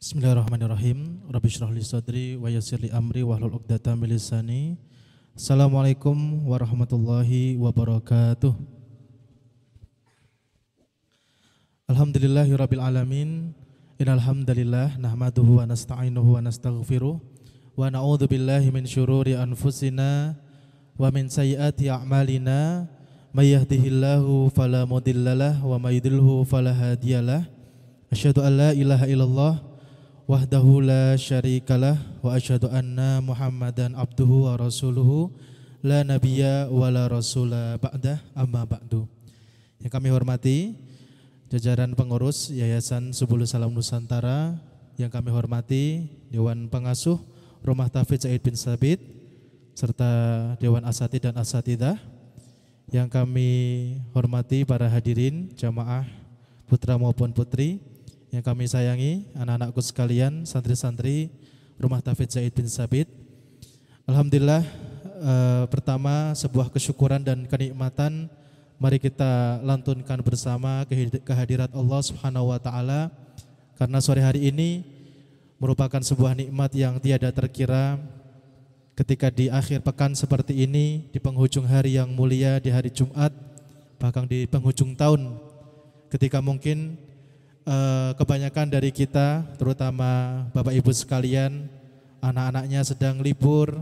Bismillahirrahmanirrahim. Rabbi shrah li sadri wa yassir li amri wahlul 'uqdatam min lisani. Assalamualaikum warahmatullahi wabarakatuh. Alhamdulillahirabbil alamin. Innal hamdalillah nahmaduhu wa nasta'inuhu wa nastaghfiruh wa na'udzu billahi min syururi anfusina wa min sayyiati a'malina. May yahdihillahu fala mudhillalah wa may yudhlilhu fala hadiyalah. Asyhadu an la ilaha illallah wahdahu la syarikalah wa asyhadu anna Muhammadan abduhu wa rasuluhu la nabiyya wa la rasula ba'dah amma ba'du. Yang kami hormati jajaran pengurus Yayasan Subulus Salam Nusantara, yang kami hormati Dewan Pengasuh Rumah Tahfidz Zaid bin Sabit serta Dewan Asatidz dan Asatidzah, yang kami hormati para hadirin jamaah putra maupun putri yang kami sayangi, anak-anakku sekalian, santri-santri Rumah Tahfidz Zaid bin Sabit. Alhamdulillah, pertama sebuah kesyukuran dan kenikmatan, mari kita lantunkan bersama kehadirat Allah Subhanahu wa taala, karena sore hari ini merupakan sebuah nikmat yang tiada terkira ketika di akhir pekan seperti ini, di penghujung hari yang mulia, di hari Jumat, bahkan di penghujung tahun, ketika mungkin kebanyakan dari kita, terutama Bapak Ibu sekalian, anak-anaknya sedang libur,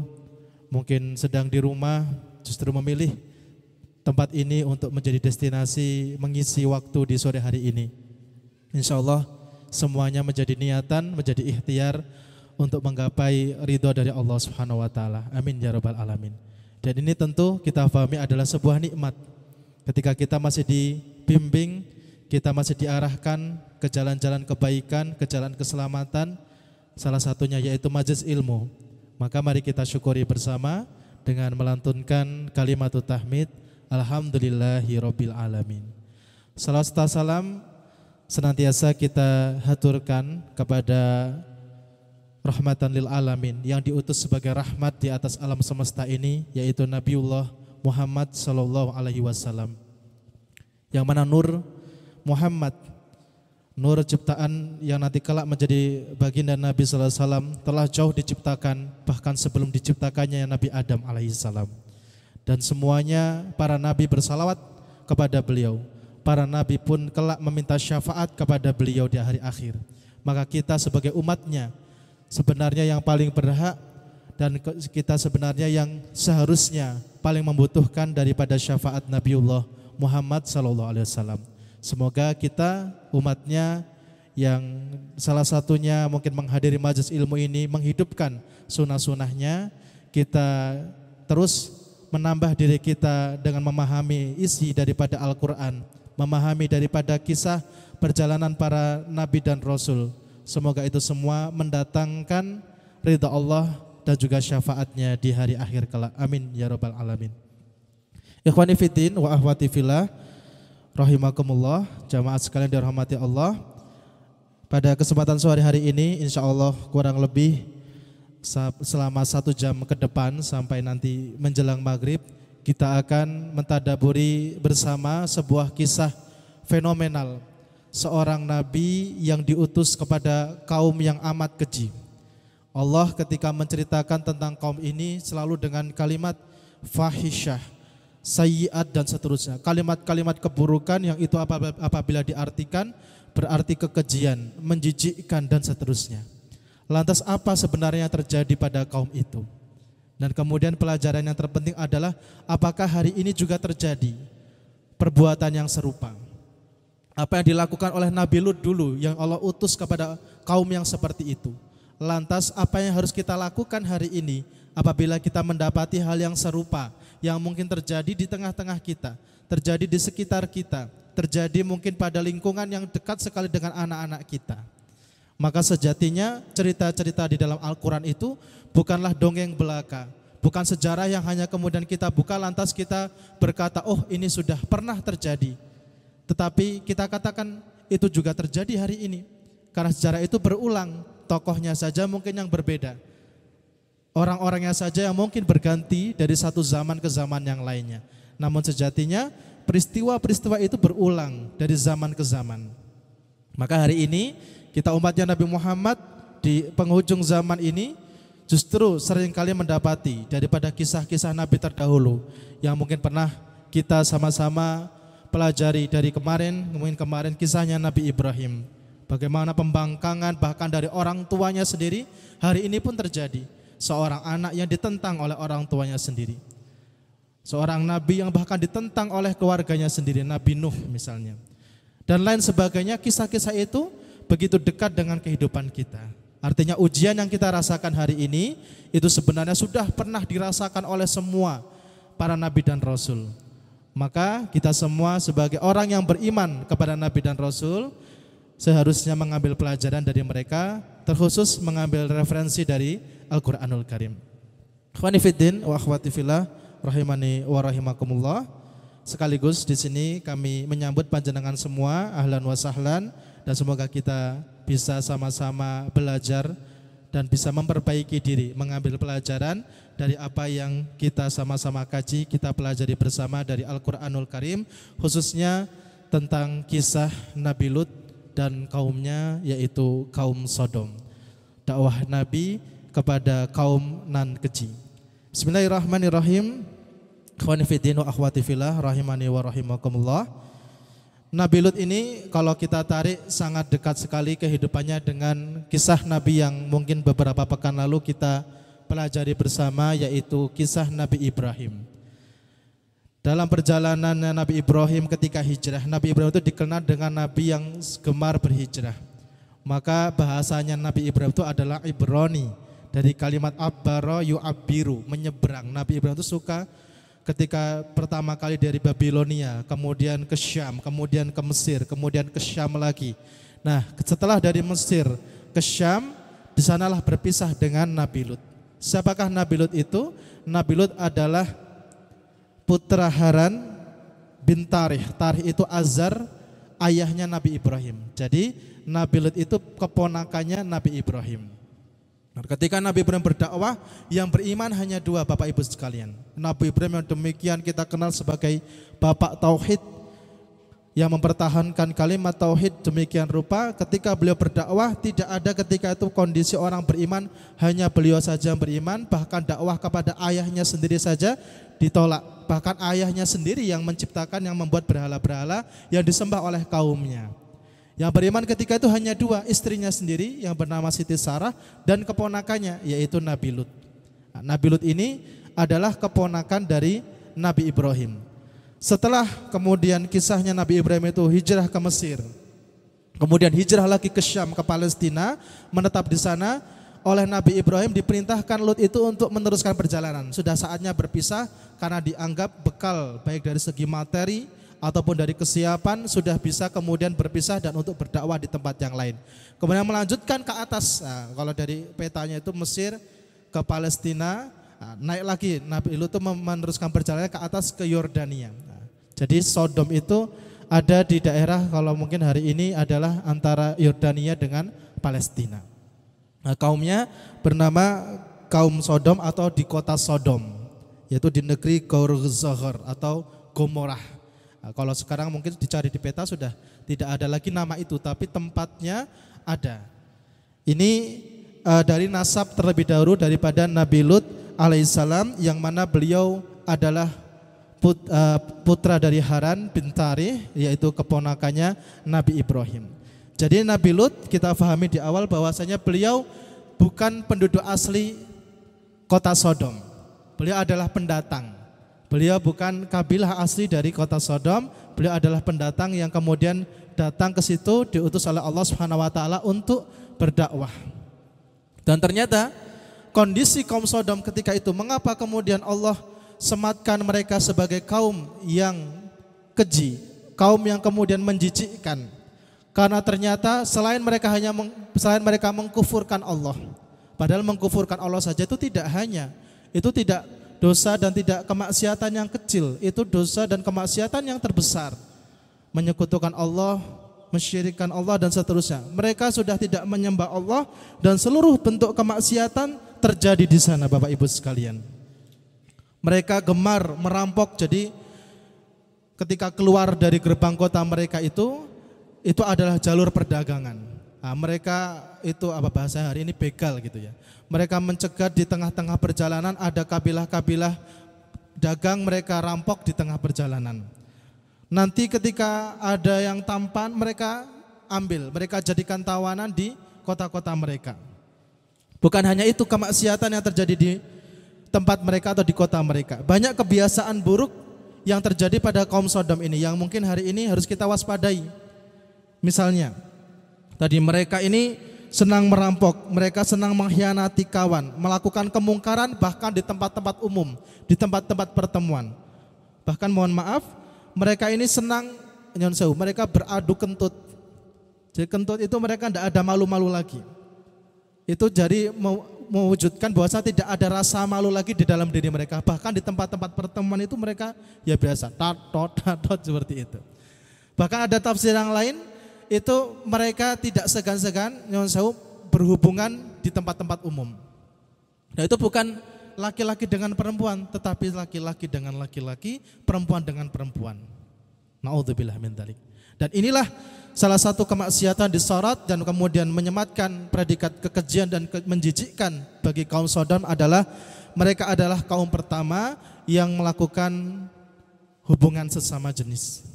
mungkin sedang di rumah, justru memilih tempat ini untuk menjadi destinasi mengisi waktu di sore hari ini. Insya Allah semuanya menjadi niatan, menjadi ikhtiar untuk menggapai ridho dari Allah Subhanahu wa taala. Amin ya rabbal alamin. Dan ini tentu kita pahami adalah sebuah nikmat ketika kita masih dibimbing, kita masih diarahkan ke jalan-jalan kebaikan, ke jalan keselamatan, salah satunya yaitu majelis ilmu. Maka mari kita syukuri bersama dengan melantunkan kalimatut tahmid, alhamdulillahirabbil alamin. Salawat serta salam senantiasa kita haturkan kepada rahmatan lil alamin, yang diutus sebagai rahmat di atas alam semesta ini, yaitu Nabiullah Muhammad sallallahu alaihi wasallam. Yang mana nur Muhammad, nur ciptaan yang nanti kelak menjadi baginda Nabi sallallahu alaihi wasallam, telah jauh diciptakan, bahkan sebelum diciptakannya Nabi Adam alaihi salam. Dan semuanya para nabi bersalawat kepada beliau. Para nabi pun kelak meminta syafaat kepada beliau di hari akhir. Maka kita sebagai umatnya sebenarnya yang paling berhak, dan kita sebenarnya yang seharusnya paling membutuhkan daripada syafaat Nabiullah Muhammad sallallahu alaihi wasallam. Semoga kita umatnya yang salah satunya mungkin menghadiri majelis ilmu ini menghidupkan sunnah-sunnahnya, kita terus menambah diri kita dengan memahami isi daripada Al-Quran, memahami daripada kisah perjalanan para nabi dan rasul. Semoga itu semua mendatangkan ridha Allah dan juga syafaatnya di hari akhir kelak. Amin ya rabbal alamin. Ikhwani fiddin wa akhwati fillah rahimakumullah, jamaah sekalian dirahmati Allah. Pada kesempatan sore hari ini insya Allah kurang lebih selama 1 jam ke depan sampai nanti menjelang maghrib, kita akan mentadaburi bersama sebuah kisah fenomenal seorang nabi yang diutus kepada kaum yang amat keji. Allah ketika menceritakan tentang kaum ini selalu dengan kalimat fahisyah, sayyiat dan seterusnya, kalimat-kalimat keburukan yang itu apabila diartikan berarti kekejian, menjijikkan dan seterusnya. Lantas apa sebenarnya terjadi pada kaum itu? Dan kemudian pelajaran yang terpenting adalah apakah hari ini juga terjadi perbuatan yang serupa? Apa yang dilakukan oleh Nabi Lut dulu yang Allah utus kepada kaum yang seperti itu? Lantas apa yang harus kita lakukan hari ini apabila kita mendapati hal yang serupa yang mungkin terjadi di tengah-tengah kita, terjadi di sekitar kita, terjadi mungkin pada lingkungan yang dekat sekali dengan anak-anak kita? Maka sejatinya cerita-cerita di dalam Al-Quran itu bukanlah dongeng belaka, bukan sejarah yang hanya kemudian kita buka lantas kita berkata, oh ini sudah pernah terjadi. Tetapi kita katakan itu juga terjadi hari ini, karena sejarah itu berulang, tokohnya saja mungkin yang berbeda, orang-orangnya saja yang mungkin berganti dari satu zaman ke zaman yang lainnya. Namun sejatinya peristiwa-peristiwa itu berulang dari zaman ke zaman. Maka hari ini kita umatnya Nabi Muhammad di penghujung zaman ini justru seringkali mendapati daripada kisah-kisah Nabi terdahulu yang mungkin pernah kita sama-sama pelajari dari kemarin, mungkin kemarin kisahnya Nabi Ibrahim. Bagaimana pembangkangan bahkan dari orang tuanya sendiri, hari ini pun terjadi. Seorang anak yang ditentang oleh orang tuanya sendiri. Seorang nabi yang bahkan ditentang oleh keluarganya sendiri, Nabi Nuh misalnya. Dan lain sebagainya, kisah-kisah itu begitu dekat dengan kehidupan kita. Artinya ujian yang kita rasakan hari ini itu sebenarnya sudah pernah dirasakan oleh semua para nabi dan rasul. Maka kita semua sebagai orang yang beriman kepada nabi dan rasul seharusnya mengambil pelajaran dari mereka, terkhusus mengambil referensi dari Al-Qur'anul Karim. Ikhwani fiddin wa akhwati fillah rahimani wa rahimakumullah. Sekaligus di sini kami menyambut panjenengan semua ahlan wa sahlan, dan semoga kita bisa sama-sama belajar dan bisa memperbaiki diri, mengambil pelajaran dari apa yang kita sama-sama kaji, kita pelajari bersama dari Al-Qur'anul Karim, khususnya tentang kisah Nabi Lut dan kaumnya, yaitu kaum Sodom. Dakwah Nabi kepada kaum nan keji. Bismillahirrahmanirrahim. Ikhwani fiddin wa akhwati fillah rahimani wa rahimakumullah. Nabi Lut ini kalau kita tarik sangat dekat sekali kehidupannya dengan kisah Nabi yang mungkin beberapa pekan lalu kita pelajari bersama, yaitu kisah Nabi Ibrahim. Dalam perjalanan Nabi Ibrahim ketika hijrah, Nabi Ibrahim itu dikenal dengan Nabi yang gemar berhijrah. Maka bahasanya Nabi Ibrahim itu adalah Ibrani, dari kalimat abbara yu'abbiru, menyeberang. Nabi Ibrahim itu suka ketika pertama kali dari Babilonia, kemudian ke Syam, kemudian ke Mesir, kemudian ke Syam lagi. Nah, setelah dari Mesir ke Syam, di sanalah berpisah dengan Nabi Lut. Siapakah Nabi Lut itu? Nabi Lut adalah putra Haran bin Tarih. Tarih itu Azar, ayahnya Nabi Ibrahim. Jadi Nabi Lut itu keponakannya Nabi Ibrahim. Nah, ketika Nabi Ibrahim berdakwah, yang beriman hanya dua, Bapak Ibu sekalian. Nabi Ibrahim yang demikian kita kenal sebagai Bapak Tauhid, yang mempertahankan kalimat Tauhid demikian rupa. Ketika beliau berdakwah, tidak ada ketika itu kondisi orang beriman, hanya beliau saja yang beriman. Bahkan dakwah kepada ayahnya sendiri saja ditolak. Bahkan ayahnya sendiri yang menciptakan, yang membuat berhala-berhala yang disembah oleh kaumnya. Yang beriman ketika itu hanya dua, istrinya sendiri yang bernama Siti Sarah dan keponakannya yaitu Nabi Lut. Nah, Nabi Lut ini adalah keponakan dari Nabi Ibrahim. Setelah kemudian kisahnya Nabi Ibrahim itu hijrah ke Mesir, kemudian hijrah lagi ke Syam, ke Palestina, menetap di sana. Oleh Nabi Ibrahim diperintahkan Lut itu untuk meneruskan perjalanan. Sudah saatnya berpisah karena dianggap bekal baik dari segi materi ataupun dari kesiapan sudah bisa kemudian berpisah dan untuk berdakwah di tempat yang lain. Kemudian melanjutkan ke atas. Nah, kalau dari petanya itu Mesir ke Palestina, nah, naik lagi Nabi Lut itu meneruskan perjalanan ke atas ke Yordania. Nah, jadi Sodom itu ada di daerah, kalau mungkin hari ini adalah antara Yordania dengan Palestina. Nah, kaumnya bernama kaum Sodom atau di kota Sodom, yaitu di negeri Gorzahar atau Gomorrah. Nah, kalau sekarang mungkin dicari di peta sudah tidak ada lagi nama itu, tapi tempatnya ada. Ini dari nasab terlebih dahulu daripada Nabi Lut alaihissalam, yang mana beliau adalah putra dari Haran bin Tarih, yaitu keponakannya Nabi Ibrahim. Jadi Nabi Lut kita pahami di awal bahwasanya beliau bukan penduduk asli kota Sodom. Beliau adalah pendatang. Beliau bukan kabilah asli dari kota Sodom, beliau adalah pendatang yang kemudian datang ke situ diutus oleh Allah Subhanahu wa taala untuk berdakwah. Dan ternyata kondisi kaum Sodom ketika itu, mengapa kemudian Allah sematkan mereka sebagai kaum yang keji, kaum yang kemudian menjijikkan? Karena ternyata selain mereka mengkufurkan Allah, padahal mengkufurkan Allah saja itu tidak dosa dan tidak kemaksiatan yang kecil, itu dosa dan kemaksiatan yang terbesar. Menyekutukan Allah, mensyirikkan Allah dan seterusnya. Mereka sudah tidak menyembah Allah dan seluruh bentuk kemaksiatan terjadi di sana, Bapak Ibu sekalian. Mereka gemar merampok, jadi ketika keluar dari gerbang kota mereka itu adalah jalur perdagangan. Nah, mereka itu apa bahasa hari ini begal gitu ya. Mereka mencegat di tengah-tengah perjalanan, ada kabilah-kabilah dagang mereka rampok di tengah perjalanan. Nanti ketika ada yang tampan mereka ambil, mereka jadikan tawanan di kota-kota mereka. Bukan hanya itu kemaksiatan yang terjadi di tempat mereka atau di kota mereka. Banyak kebiasaan buruk yang terjadi pada kaum Sodom ini yang mungkin hari ini harus kita waspadai. Misalnya, tadi mereka ini senang merampok, mereka senang mengkhianati kawan, melakukan kemungkaran bahkan di tempat-tempat umum, di tempat-tempat pertemuan. Bahkan mohon maaf, mereka ini senang, mereka beradu kentut. Jadi kentut itu mereka tidak ada malu-malu lagi. Itu jadi mewujudkan bahwa tidak ada rasa malu lagi di dalam diri mereka. Bahkan di tempat-tempat pertemuan itu mereka ya biasa, tatot seperti itu. Bahkan ada tafsir yang lain, itu mereka tidak segan-segan berhubungan di tempat-tempat umum. Nah itu bukan laki-laki dengan perempuan, tetapi laki-laki dengan laki-laki, perempuan dengan perempuan. Na'udzubillah min dzalik. Dan inilah salah satu kemaksiatan disorot dan kemudian menyematkan predikat kekejian dan menjijikkan bagi kaum Sodom adalah mereka adalah kaum pertama yang melakukan hubungan sesama jenis.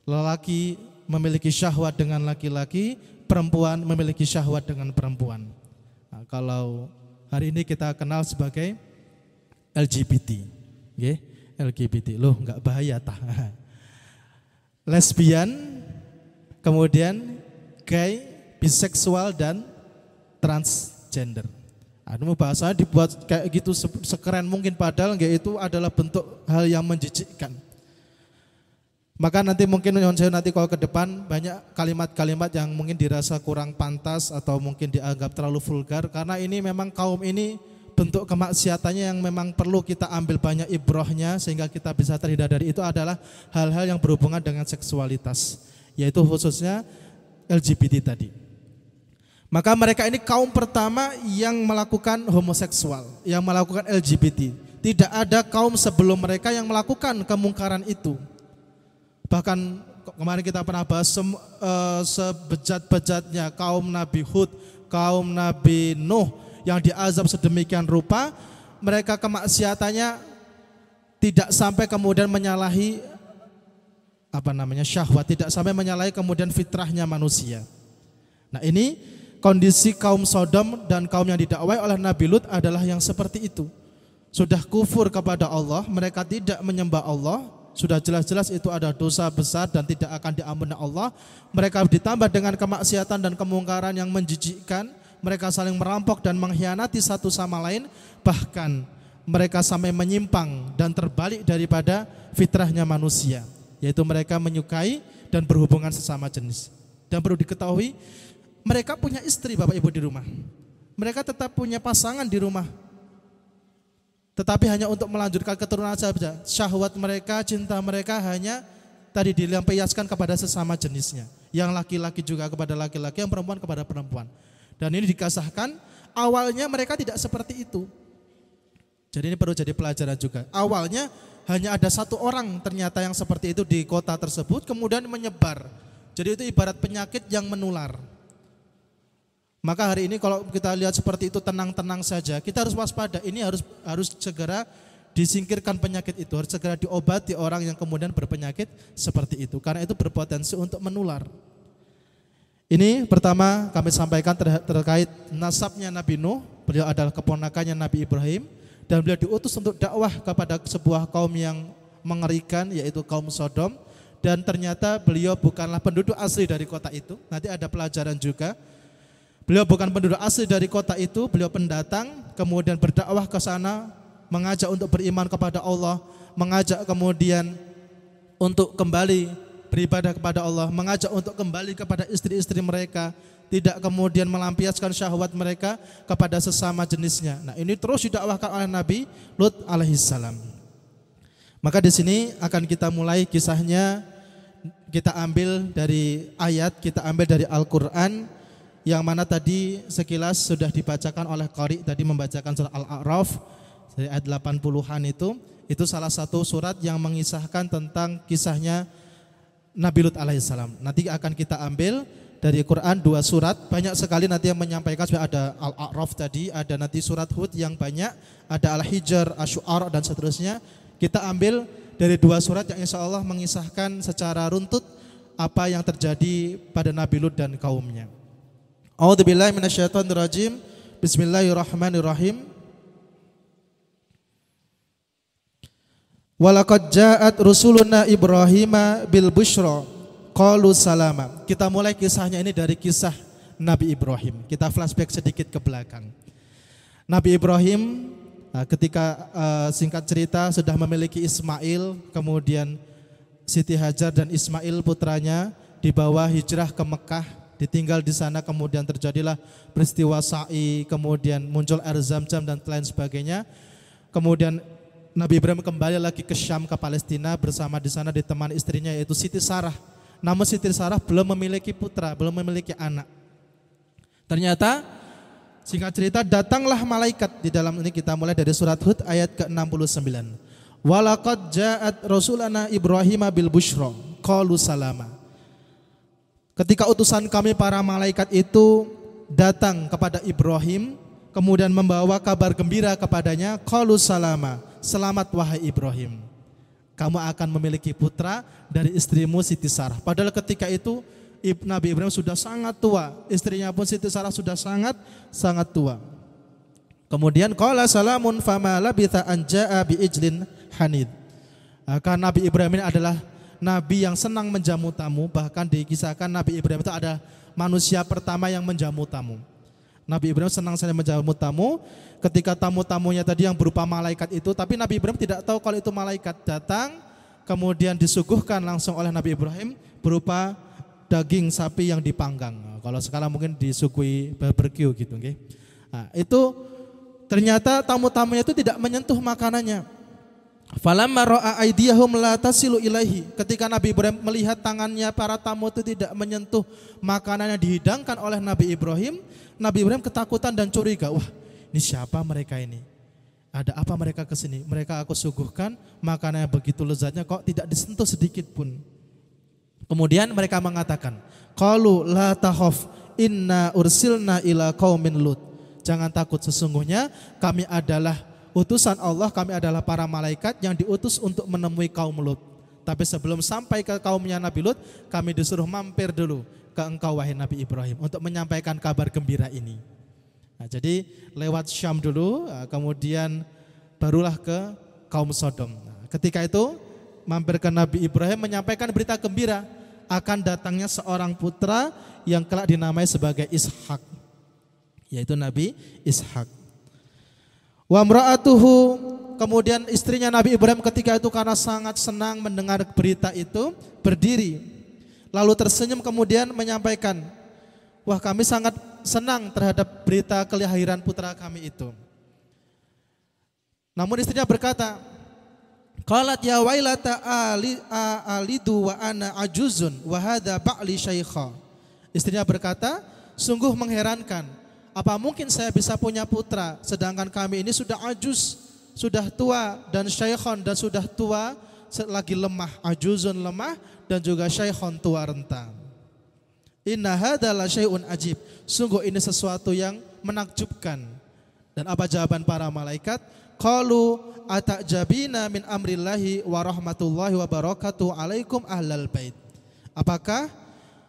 Lelaki memiliki syahwat dengan laki-laki, perempuan memiliki syahwat dengan perempuan. Nah, kalau hari ini kita kenal sebagai LGBT, okay? LGBT, loh nggak bahaya tah? Lesbian, kemudian gay, biseksual dan transgender. Aduh bahasanya dibuat kayak gitu sekeren mungkin padahal itu adalah bentuk hal yang menjijikkan. Maka nanti mungkin nanti kalau ke depan banyak kalimat-kalimat yang mungkin dirasa kurang pantas atau mungkin dianggap terlalu vulgar karena ini memang kaum ini bentuk kemaksiatannya yang memang perlu kita ambil banyak ibrahnya sehingga kita bisa terhindar dari itu adalah hal-hal yang berhubungan dengan seksualitas, yaitu khususnya LGBT tadi. Maka mereka ini kaum pertama yang melakukan homoseksual, yang melakukan LGBT. Tidak ada kaum sebelum mereka yang melakukan kemungkaran itu. Bahkan kemarin kita pernah bahas sebejat-bejatnya kaum Nabi Hud, kaum Nabi Nuh yang diazab sedemikian rupa, mereka kemaksiatannya tidak sampai kemudian menyalahi syahwat, tidak sampai menyalahi kemudian fitrahnya manusia. Nah ini kondisi kaum Sodom dan kaum yang didakwai oleh Nabi Lut adalah yang seperti itu. Sudah kufur kepada Allah, mereka tidak menyembah Allah, sudah jelas-jelas itu ada dosa besar dan tidak akan diampuni Allah. Mereka ditambah dengan kemaksiatan dan kemungkaran yang menjijikkan. Mereka saling merampok dan mengkhianati satu sama lain. Bahkan mereka sampai menyimpang dan terbalik daripada fitrahnya manusia, yaitu mereka menyukai dan berhubungan sesama jenis. Dan perlu diketahui, mereka punya istri Bapak Ibu di rumah. Mereka tetap punya pasangan di rumah, tetapi hanya untuk melanjutkan keturunan saja. Syahwat mereka, cinta mereka hanya tadi dilampiaskan kepada sesama jenisnya. Yang laki-laki juga kepada laki-laki, yang perempuan kepada perempuan. Dan ini dikasahkan, awalnya mereka tidak seperti itu. Jadi ini perlu jadi pelajaran juga. Awalnya hanya ada satu orang ternyata yang seperti itu di kota tersebut, kemudian menyebar. Jadi itu ibarat penyakit yang menular. Maka hari ini kalau kita lihat seperti itu tenang-tenang saja, kita harus waspada. Ini harus segera disingkirkan penyakit itu, harus segera diobati orang yang kemudian berpenyakit seperti itu. Karena itu berpotensi untuk menular. Ini pertama kami sampaikan terkait nasabnya Nabi Nuh. Beliau adalah keponakannya Nabi Ibrahim dan beliau diutus untuk dakwah kepada sebuah kaum yang mengerikan, yaitu kaum Sodom. Dan ternyata beliau bukanlah penduduk asli dari kota itu. Nanti ada pelajaran juga. Beliau bukan penduduk asli dari kota itu, beliau pendatang, kemudian berdakwah ke sana, mengajak untuk beriman kepada Allah, mengajak kemudian untuk kembali beribadah kepada Allah, mengajak untuk kembali kepada istri-istri mereka, tidak kemudian melampiaskan syahwat mereka kepada sesama jenisnya. Nah, ini terus didakwahkan oleh Nabi Lut alaihissalam. Maka di sini akan kita mulai kisahnya, kita ambil dari ayat, kita ambil dari Al-Qur'an yang mana tadi sekilas sudah dibacakan oleh Qari, tadi membacakan surat Al-A'raf dari ayat 80-an itu salah satu surat yang mengisahkan tentang kisahnya Nabi Lut alaihissalam. Nanti akan kita ambil dari Quran 2 surat, banyak sekali nanti yang menyampaikan, ada Al-A'raf tadi, ada nanti surat Hud yang banyak, ada Al-Hijr, Asy-Syu'ara dan seterusnya. Kita ambil dari 2 surat yang insya Allah mengisahkan secara runtut apa yang terjadi pada Nabi Lut dan kaumnya. A'udzubillahi minasyaitonirrajim. Bismillahirrahmanirrahim. Walaqad ja'at rusuluna Ibrahima bil busyra qalu salama. Kita mulai kisahnya ini dari kisah Nabi Ibrahim. Kita flashback sedikit ke belakang. Nabi Ibrahim ketika singkat cerita sudah memiliki Ismail, kemudian Siti Hajar dan Ismail putranya dibawa hijrah ke Mekah, ditinggal di sana, kemudian terjadilah peristiwa sa'i, kemudian muncul air Zam-Zam dan lain sebagainya. Kemudian Nabi Ibrahim kembali lagi ke Syam, ke Palestina, bersama di sana ditemani istrinya yaitu Siti Sarah. Namun Siti Sarah belum memiliki putra, belum memiliki anak. Ternyata singkat cerita datanglah malaikat. Di dalam ini kita mulai dari surat Hud ayat ke-69. Walaqad ja'at rasulana Ibrahim bil busyra qalu salama. Ketika utusan kami para malaikat itu datang kepada Ibrahim, kemudian membawa kabar gembira kepadanya, qalu salama, selamat wahai Ibrahim, kamu akan memiliki putra dari istrimu Siti Sarah. Padahal ketika itu Nabi Ibrahim sudah sangat tua, istrinya pun Siti Sarah sudah sangat tua. Kemudian qala salamun fama labitha an jaa bi ijlin hanid. Karena Nabi Ibrahim ini adalah nabi yang senang menjamu tamu, bahkan dikisahkan Nabi Ibrahim itu ada manusia pertama yang menjamu tamu. Nabi Ibrahim senang sekali menjamu tamu. Ketika tamu-tamunya tadi yang berupa malaikat itu, tapi Nabi Ibrahim tidak tahu kalau itu malaikat datang, kemudian disuguhkan langsung oleh Nabi Ibrahim berupa daging sapi yang dipanggang. Kalau sekarang mungkin disuguhi barbecue gitu, okay? Nah, itu ternyata tamu-tamunya itu tidak menyentuh makanannya. Falamma ra'a aydiyahum la tasilu ilaihi. Ketika Nabi Ibrahim melihat tangannya para tamu itu tidak menyentuh makanan yang dihidangkan oleh Nabi Ibrahim, Nabi Ibrahim ketakutan dan curiga. Wah, ini siapa mereka ini? Ada apa mereka ke sini? Mereka aku suguhkan makanan yang begitu lezatnya kok tidak disentuh sedikit pun. Kemudian mereka mengatakan, qalu la takhaf inna ursilna ila qaumin Lut. Jangan takut, sesungguhnya kami adalah utusan Allah, kami adalah para malaikat yang diutus untuk menemui kaum Lut. Tapi sebelum sampai ke kaumnya Nabi Lut, kami disuruh mampir dulu ke engkau wahai Nabi Ibrahim untuk menyampaikan kabar gembira ini. Nah, jadi lewat Syam dulu, kemudian barulah ke kaum Sodom. Nah, ketika itu mampir ke Nabi Ibrahim menyampaikan berita gembira akan datangnya seorang putra yang kelak dinamai sebagai Ishak, yaitu Nabi Ishak. Wa mra'atuhu, kemudian istrinya Nabi Ibrahim ketika itu karena sangat senang mendengar berita itu berdiri lalu tersenyum kemudian menyampaikan, wah kami sangat senang terhadap berita kelahiran putra kami itu. Namun istrinya berkata, qalat ya wailata alidu wa ana ajuzun wa hadza ba'li syaikha. Istrinya berkata, sungguh mengherankan, apa mungkin saya bisa punya putra sedangkan kami ini sudah ajuz, sudah tua, dan syaikhon, dan sudah tua lagi lemah, ajuzun lemah dan juga syaikhon tua renta. Inna hadza la syai'un ajib. Sungguh ini sesuatu yang menakjubkan. Dan apa jawaban para malaikat? Qalu atajabina min amrillahi wa rahmatullahi wa barakatuh alaikum ahlal bait. Apakah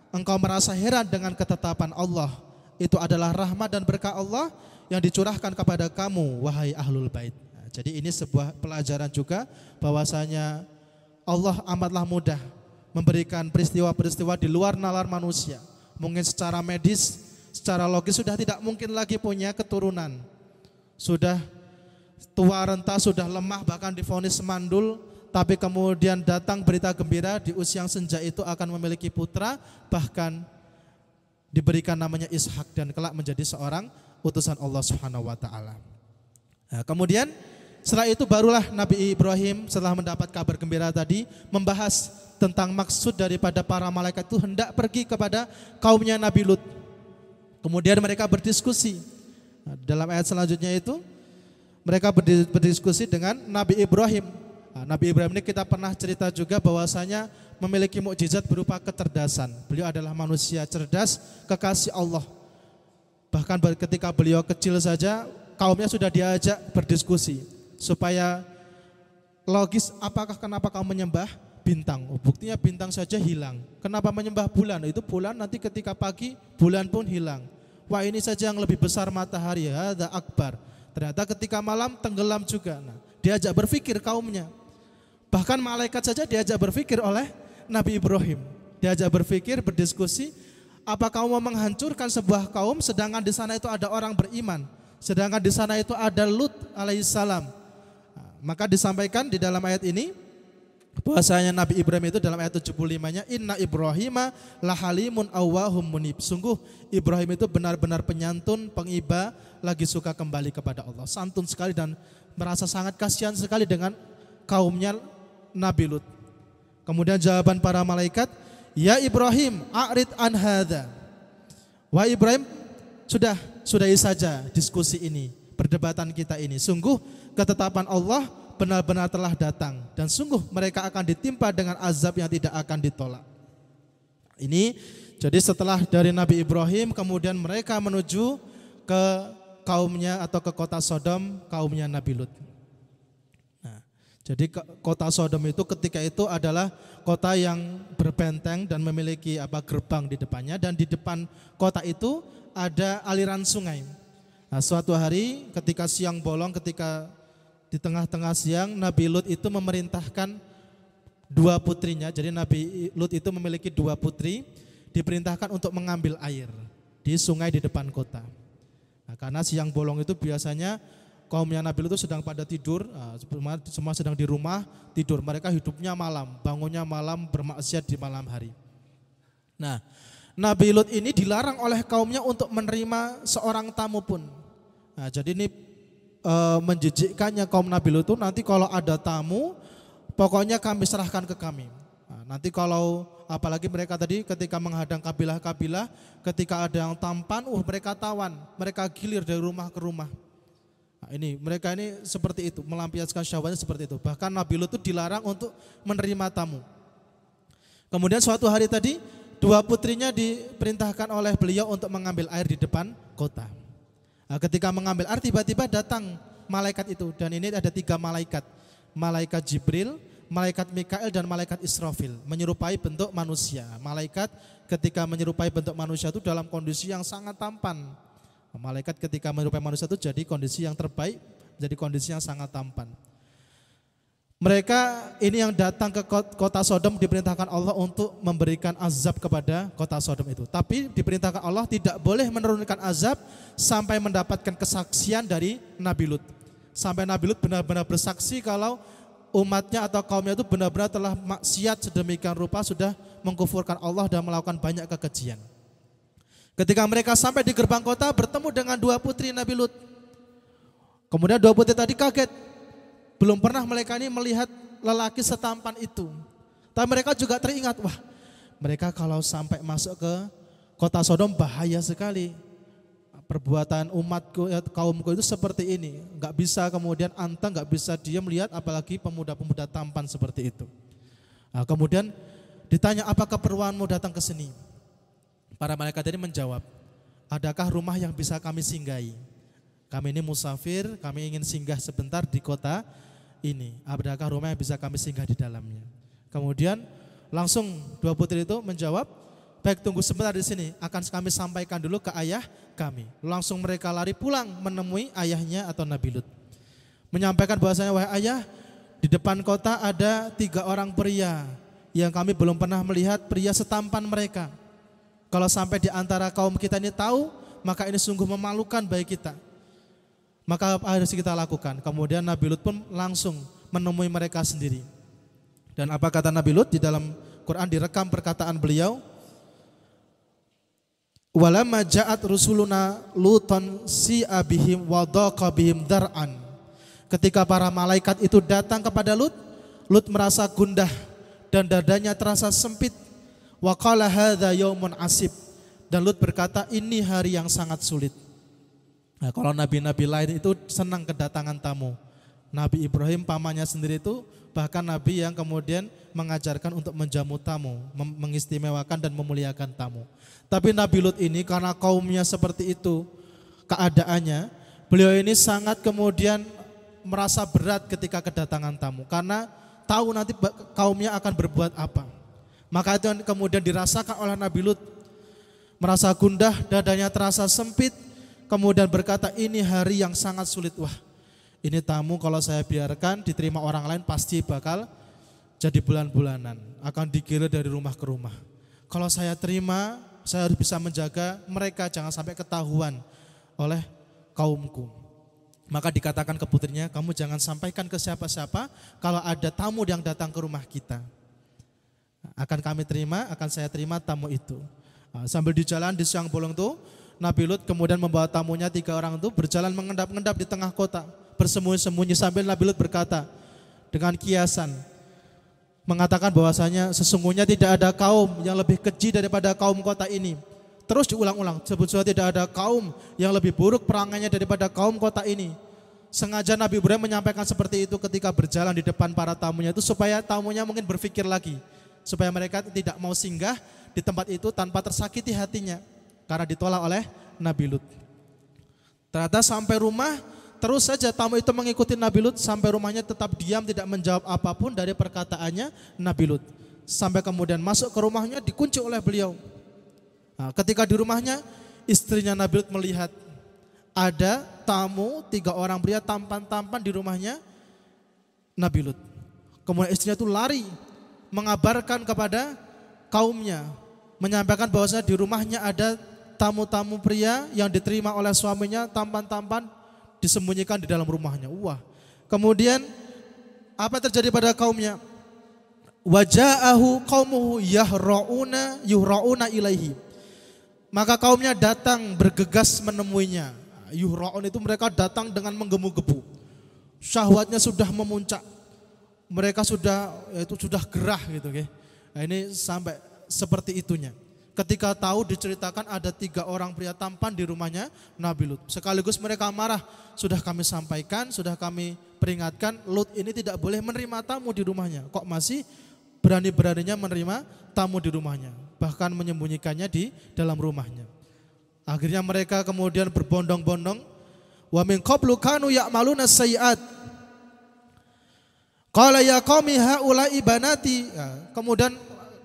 engkau merasa heran dengan ketetapan Allah? Itu adalah rahmat dan berkah Allah yang dicurahkan kepada kamu wahai ahlul bait. Nah, jadi ini sebuah pelajaran juga bahwasanya Allah amatlah mudah memberikan peristiwa-peristiwa di luar nalar manusia. Mungkin secara medis, secara logis sudah tidak mungkin lagi punya keturunan. Sudah tua renta, sudah lemah, bahkan divonis mandul, tapi kemudian datang berita gembira di usia yang senja itu akan memiliki putra, bahkan diberikan namanya Ishak dan kelak menjadi seorang utusan Allah Subhanahu wa taala. Nah, kemudian setelah itu barulah Nabi Ibrahim setelah mendapat kabar gembira tadi membahas tentang maksud daripada para malaikat itu hendak pergi kepada kaumnya Nabi Lut. Kemudian mereka berdiskusi. Nah, dalam ayat selanjutnya itu mereka berdiskusi dengan Nabi Ibrahim. Nabi Ibrahim ini kita pernah cerita juga bahwasanya memiliki mukjizat berupa kecerdasan. Beliau adalah manusia cerdas, kekasih Allah. Bahkan ketika beliau kecil saja, kaumnya sudah diajak berdiskusi supaya logis, kenapa kamu menyembah bintang? Buktinya bintang saja hilang. Kenapa menyembah bulan? Itu bulan nanti ketika pagi bulan pun hilang. Wah, ini saja yang lebih besar matahari, hadza akbar. Ternyata ketika malam tenggelam juga. Nah, diajak berpikir kaumnya. Bahkan malaikat saja diajak berpikir oleh Nabi Ibrahim. Diajak berpikir, berdiskusi, apa kamu mau menghancurkan sebuah kaum sedangkan di sana itu ada orang beriman, sedangkan di sana itu ada Lut alaihissalam. Maka disampaikan di dalam ayat ini bahwasanya Nabi Ibrahim itu dalam ayat 75-nya, inna Ibrahima lahalimun awwahum munib. Sungguh Ibrahim itu benar-benar penyantun, pengiba, lagi suka kembali kepada Allah. Santun sekali dan merasa sangat kasihan sekali dengan kaumnya Nabi Lut. Kemudian jawaban para malaikat, ya Ibrahim, a'rid an hadza. Wah Ibrahim, sudahi saja diskusi ini, perdebatan kita ini. Sungguh ketetapan Allah benar-benar telah datang dan sungguh mereka akan ditimpa dengan azab yang tidak akan ditolak. Ini jadi setelah dari Nabi Ibrahim kemudian mereka menuju ke kaumnya atau ke kota Sodom, kaumnya Nabi Lut. Jadi kota Sodom itu ketika itu adalah kota yang berbenteng dan memiliki gerbang di depannya, dan di depan kota itu ada aliran sungai. Nah, suatu hari ketika siang bolong, ketika di tengah-tengah siang, Nabi Lut itu memerintahkan dua putrinya. Jadi Nabi Lut itu memiliki dua putri, diperintahkan untuk mengambil air di sungai di depan kota. Nah, karena siang bolong itu biasanya kaumnya Nabi Lut itu sedang pada tidur, semua sedang di rumah tidur. Mereka hidupnya malam, bangunnya malam, bermaksiat di malam hari. Nah, Nabi Lut ini dilarang oleh kaumnya untuk menerima seorang tamu pun. Nah, jadi ini menjijikkannya kaum Nabi Lut itu, nanti kalau ada tamu, pokoknya kami serahkan ke kami. Nah, nanti kalau apalagi mereka tadi ketika menghadang kabilah-kabilah, ketika ada yang tampan, mereka tawan, mereka gilir dari rumah ke rumah. Nah, mereka ini seperti itu, melampiaskan syahwatnya seperti itu. Bahkan Nabi Lut itu dilarang untuk menerima tamu. Kemudian suatu hari tadi dua putrinya diperintahkan oleh beliau untuk mengambil air di depan kota. Nah, ketika mengambil air tiba-tiba datang malaikat itu, dan ini ada tiga malaikat. Malaikat Jibril, malaikat Mikail dan malaikat Israfil, menyerupai bentuk manusia. Malaikat ketika menyerupai bentuk manusia itu dalam kondisi yang sangat tampan. Malaikat ketika menyerupai manusia itu jadi kondisi yang terbaik, jadi kondisi yang sangat tampan. Mereka ini yang datang ke kota Sodom diperintahkan Allah untuk memberikan azab kepada kota Sodom itu. Tapi diperintahkan Allah tidak boleh menurunkan azab sampai mendapatkan kesaksian dari Nabi Lut. Sampai Nabi Lut benar-benar bersaksi kalau umatnya atau kaumnya itu benar-benar telah maksiat sedemikian rupa, sudah mengkufurkan Allah dan melakukan banyak kekejian. Ketika mereka sampai di gerbang kota bertemu dengan dua putri Nabi Lut. Kemudian dua putri tadi kaget. Belum pernah mereka ini melihat lelaki setampan itu. Tapi mereka juga teringat, wah mereka kalau sampai masuk ke kota Sodom bahaya sekali. Perbuatan umatku, kaumku itu seperti ini. Gak bisa kemudian anteng, gak bisa dia melihat apalagi pemuda-pemuda tampan seperti itu. Nah, kemudian ditanya, apa keperluanmu datang ke sini? Para malaikat ini menjawab, adakah rumah yang bisa kami singgahi? Kami ini musafir, kami ingin singgah sebentar di kota ini. Adakah rumah yang bisa kami singgah di dalamnya? Kemudian langsung dua putri itu menjawab, baik tunggu sebentar di sini, akan kami sampaikan dulu ke ayah kami. Langsung mereka lari pulang menemui ayahnya atau Nabi Lut. Menyampaikan bahwasanya, wahai ayah, di depan kota ada 3 orang pria yang kami belum pernah melihat pria setampan mereka. Kalau sampai di antara kaum kita ini tahu, maka ini sungguh memalukan bagi kita. Maka apa harus kita lakukan? Kemudian Nabi Lut pun langsung menemui mereka sendiri. Dan apa kata Nabi Lut? Di dalam Quran direkam perkataan beliau, walamma ja'at rusuluna luton si'a bihim wa daqa bihim dar'an. Ketika para malaikat itu datang kepada Lut, Lut merasa gundah dan dadanya terasa sempit. Wa qala hadza yaumun asib. Dan Lut berkata, ini hari yang sangat sulit. Nah, kalau nabi-nabi lain itu senang kedatangan tamu. Nabi Ibrahim pamannya sendiri itu bahkan nabi yang kemudian mengajarkan untuk menjamu tamu, mengistimewakan dan memuliakan tamu. Tapi Nabi Lut ini karena kaumnya seperti itu keadaannya, beliau ini sangat kemudian merasa berat ketika kedatangan tamu karena tahu nanti kaumnya akan berbuat apa. Maka itu yang kemudian dirasakan oleh Nabi Lut, merasa gundah, dadanya terasa sempit, kemudian berkata, ini hari yang sangat sulit. Wah, ini tamu kalau saya biarkan diterima orang lain pasti bakal jadi bulan-bulanan, akan digilir dari rumah ke rumah. Kalau saya terima, saya harus bisa menjaga mereka jangan sampai ketahuan oleh kaumku. Maka dikatakan ke putrinya, kamu jangan sampaikan ke siapa-siapa kalau ada tamu yang datang ke rumah kita. Akan saya terima tamu itu. Sambil di jalan di siang bolong itu, Nabi Lut kemudian membawa tamunya 3 orang itu berjalan mengendap-endap di tengah kota, bersembunyi-sembunyi sambil Nabi Lut berkata dengan kiasan, mengatakan bahwasanya sesungguhnya tidak ada kaum yang lebih keji daripada kaum kota ini. Terus diulang-ulang, sebetulnya tidak ada kaum yang lebih buruk perangainya daripada kaum kota ini. Sengaja Nabi Ibrahim menyampaikan seperti itu ketika berjalan di depan para tamunya itu supaya tamunya mungkin berpikir lagi, supaya mereka tidak mau singgah di tempat itu tanpa tersakiti hatinya karena ditolak oleh Nabi Lut. Ternyata sampai rumah, terus saja tamu itu mengikuti Nabi Lut sampai rumahnya, tetap diam tidak menjawab apapun dari perkataannya Nabi Lut. Sampai kemudian masuk ke rumahnya dikunci oleh beliau. Nah, ketika di rumahnya, istrinya Nabi Lut melihat ada tamu 3 orang pria tampan-tampan di rumahnya Nabi Lut. Kemudian istrinya itu lari mengabarkan kepada kaumnya, menyampaikan bahwasanya di rumahnya ada tamu-tamu pria yang diterima oleh suaminya tampan-tampan disembunyikan di dalam rumahnya. Wah. Kemudian apa terjadi pada kaumnya? Waja'ahu qaumuhu yuhra'una ilaihi. Maka kaumnya datang bergegas menemuinya. Yuhra'un itu mereka datang dengan menggebu-gebu. Syahwatnya sudah memuncak. Mereka sudah gerah gitu, okay? Nah, ini sampai seperti itunya. Ketika tahu diceritakan ada 3 orang pria tampan di rumahnya Nabi Lut. Sekaligus mereka marah. Sudah kami sampaikan, sudah kami peringatkan, Lut ini tidak boleh menerima tamu di rumahnya. Kok masih berani-beraninya menerima tamu di rumahnya, bahkan menyembunyikannya di dalam rumahnya. Akhirnya mereka kemudian berbondong-bondong. Wa min qablu kanu ya'maluna sayyi'at. Qala ya qaumi haula'i banati. Kemudian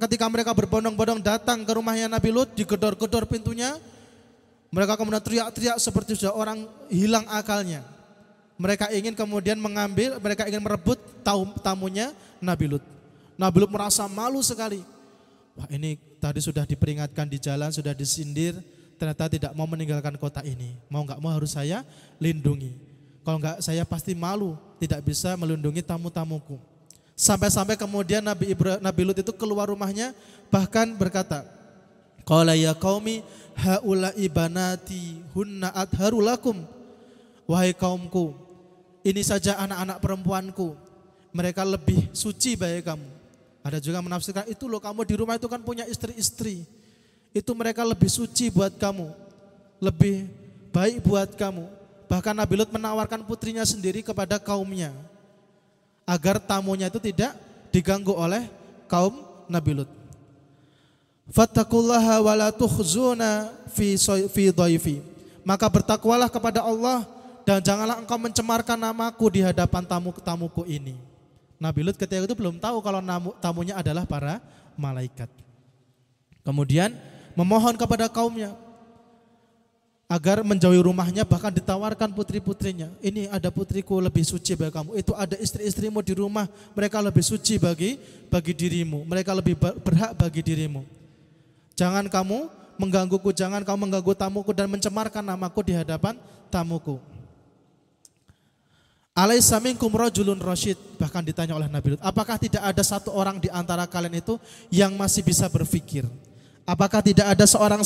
ketika mereka berbondong-bondong datang ke rumahnya Nabi Lut, digedor-gedor pintunya, mereka kemudian teriak-teriak seperti sudah orang hilang akalnya. Mereka ingin kemudian mereka ingin merebut tamunya Nabi Lut. Nabi Lut merasa malu sekali. Wah, ini tadi sudah diperingatkan di jalan, sudah disindir, ternyata tidak mau meninggalkan kota ini. Mau nggak mau harus saya lindungi. Kalau nggak saya pasti malu, tidak bisa melindungi tamu-tamuku. Sampai-sampai kemudian Nabi Lut itu keluar rumahnya, bahkan berkata, qala ya qaumi haula'i banati hunna atharu lakum. Wahai kaumku, ini saja anak-anak perempuanku, mereka lebih suci bagi kamu. Ada juga menafsirkan, itu loh kamu di rumah itu kan punya istri-istri, itu mereka lebih suci buat kamu, lebih baik buat kamu. Bahkan Nabi Lut menawarkan putrinya sendiri kepada kaumnya agar tamunya itu tidak diganggu oleh kaum Nabi Lut. Fattaqullaha wa la tukhzuna fi dhaifi. Maka bertakwalah kepada Allah dan janganlah engkau mencemarkan namaku di hadapan tamu-tamuku ini. Nabi Lut ketika itu belum tahu kalau tamunya adalah para malaikat. Kemudian memohon kepada kaumnya agar menjauhi rumahnya, bahkan ditawarkan putri-putrinya. Ini ada putriku lebih suci bagi kamu. Itu ada istri-istrimu di rumah, mereka lebih suci bagi dirimu. Mereka lebih berhak bagi dirimu. Jangan kamu menggangguku, jangan kamu mengganggu tamuku dan mencemarkan namaku di hadapan tamuku. Alaisa minkum rajulun rasyid, bahkan ditanya oleh Nabi Lut, apakah tidak ada satu orang di antara kalian itu yang masih bisa berpikir? Apakah tidak ada seorang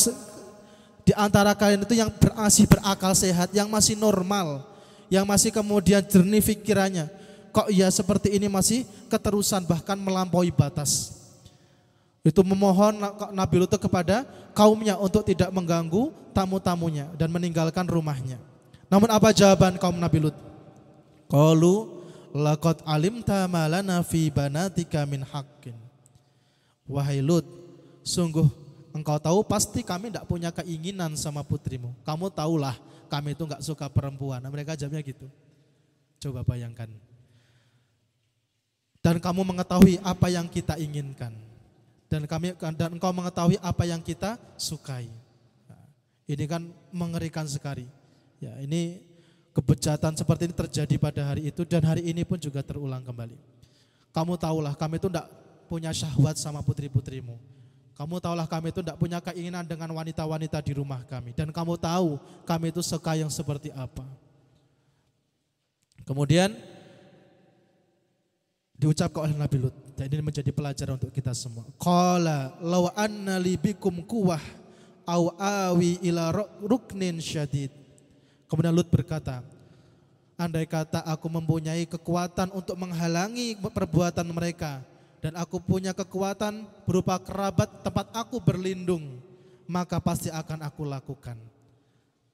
di antara kalian itu yang masih berakal sehat, yang masih normal, yang masih kemudian jernih pikirannya? Kok ia seperti ini masih keterusan bahkan melampaui batas? Itu memohon Nabi Lut kepada kaumnya untuk tidak mengganggu tamu-tamunya dan meninggalkan rumahnya. Namun apa jawaban kaum Nabi Lut? Qalu laqad alimta ma lana fi banatika min haqqin. Wahai Lut, sungguh engkau tahu pasti kami tidak punya keinginan sama putrimu. Kamu tahulah kami itu enggak suka perempuan. Nah, mereka jawabnya gitu. Coba bayangkan. Dan kamu mengetahui apa yang kita inginkan. Dan engkau mengetahui apa yang kita sukai. Nah, ini kan mengerikan sekali. Ya, ini kebejatan seperti ini terjadi pada hari itu dan hari ini pun juga terulang kembali. Kamu tahulah kami itu tidak punya syahwat sama putri-putrimu. Kamu tahulah kami itu tidak punya keinginan dengan wanita-wanita di rumah kami. Dan kamu tahu kami itu suka yang seperti apa. Kemudian diucapkan oleh Nabi Lut, dan ini menjadi pelajaran untuk kita semua. Qala law anna li bikum quwwah aw awi ila ruknin syadid. Kemudian Lut berkata, andai kata aku mempunyai kekuatan untuk menghalangi perbuatan mereka, dan aku punya kekuatan berupa kerabat tempat aku berlindung, maka pasti akan aku lakukan.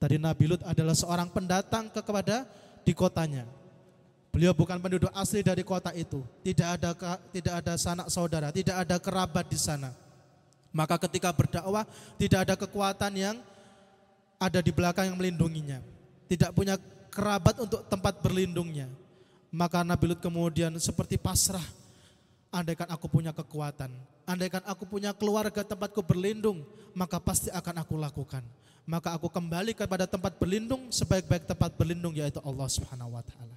Tadi Nabi Lut adalah seorang pendatang kepada di kotanya. Beliau bukan penduduk asli dari kota itu. Tidak ada sanak saudara, tidak ada kerabat di sana. Maka ketika berdakwah tidak ada kekuatan yang ada di belakang yang melindunginya. Tidak punya kerabat untuk tempat berlindungnya. Maka Nabi Lut kemudian seperti pasrah. Andaikan aku punya kekuatan, andaikan aku punya keluarga tempatku berlindung, maka pasti akan aku lakukan. Maka aku kembali kepada tempat berlindung, sebaik-baik tempat berlindung yaitu Allah Subhanahu wa taala.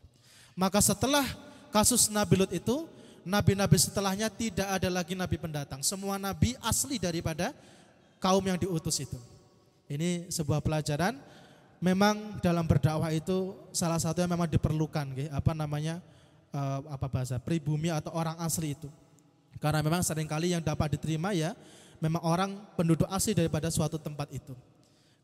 Maka setelah kasus Nabi Lut itu, nabi-nabi setelahnya tidak ada lagi nabi pendatang. Semua nabi asli daripada kaum yang diutus itu. Ini sebuah pelajaran. Memang dalam berdakwah itu salah satu yang memang diperlukan, pribumi atau orang asli itu. Karena memang seringkali yang dapat diterima ya memang orang penduduk asli daripada suatu tempat itu.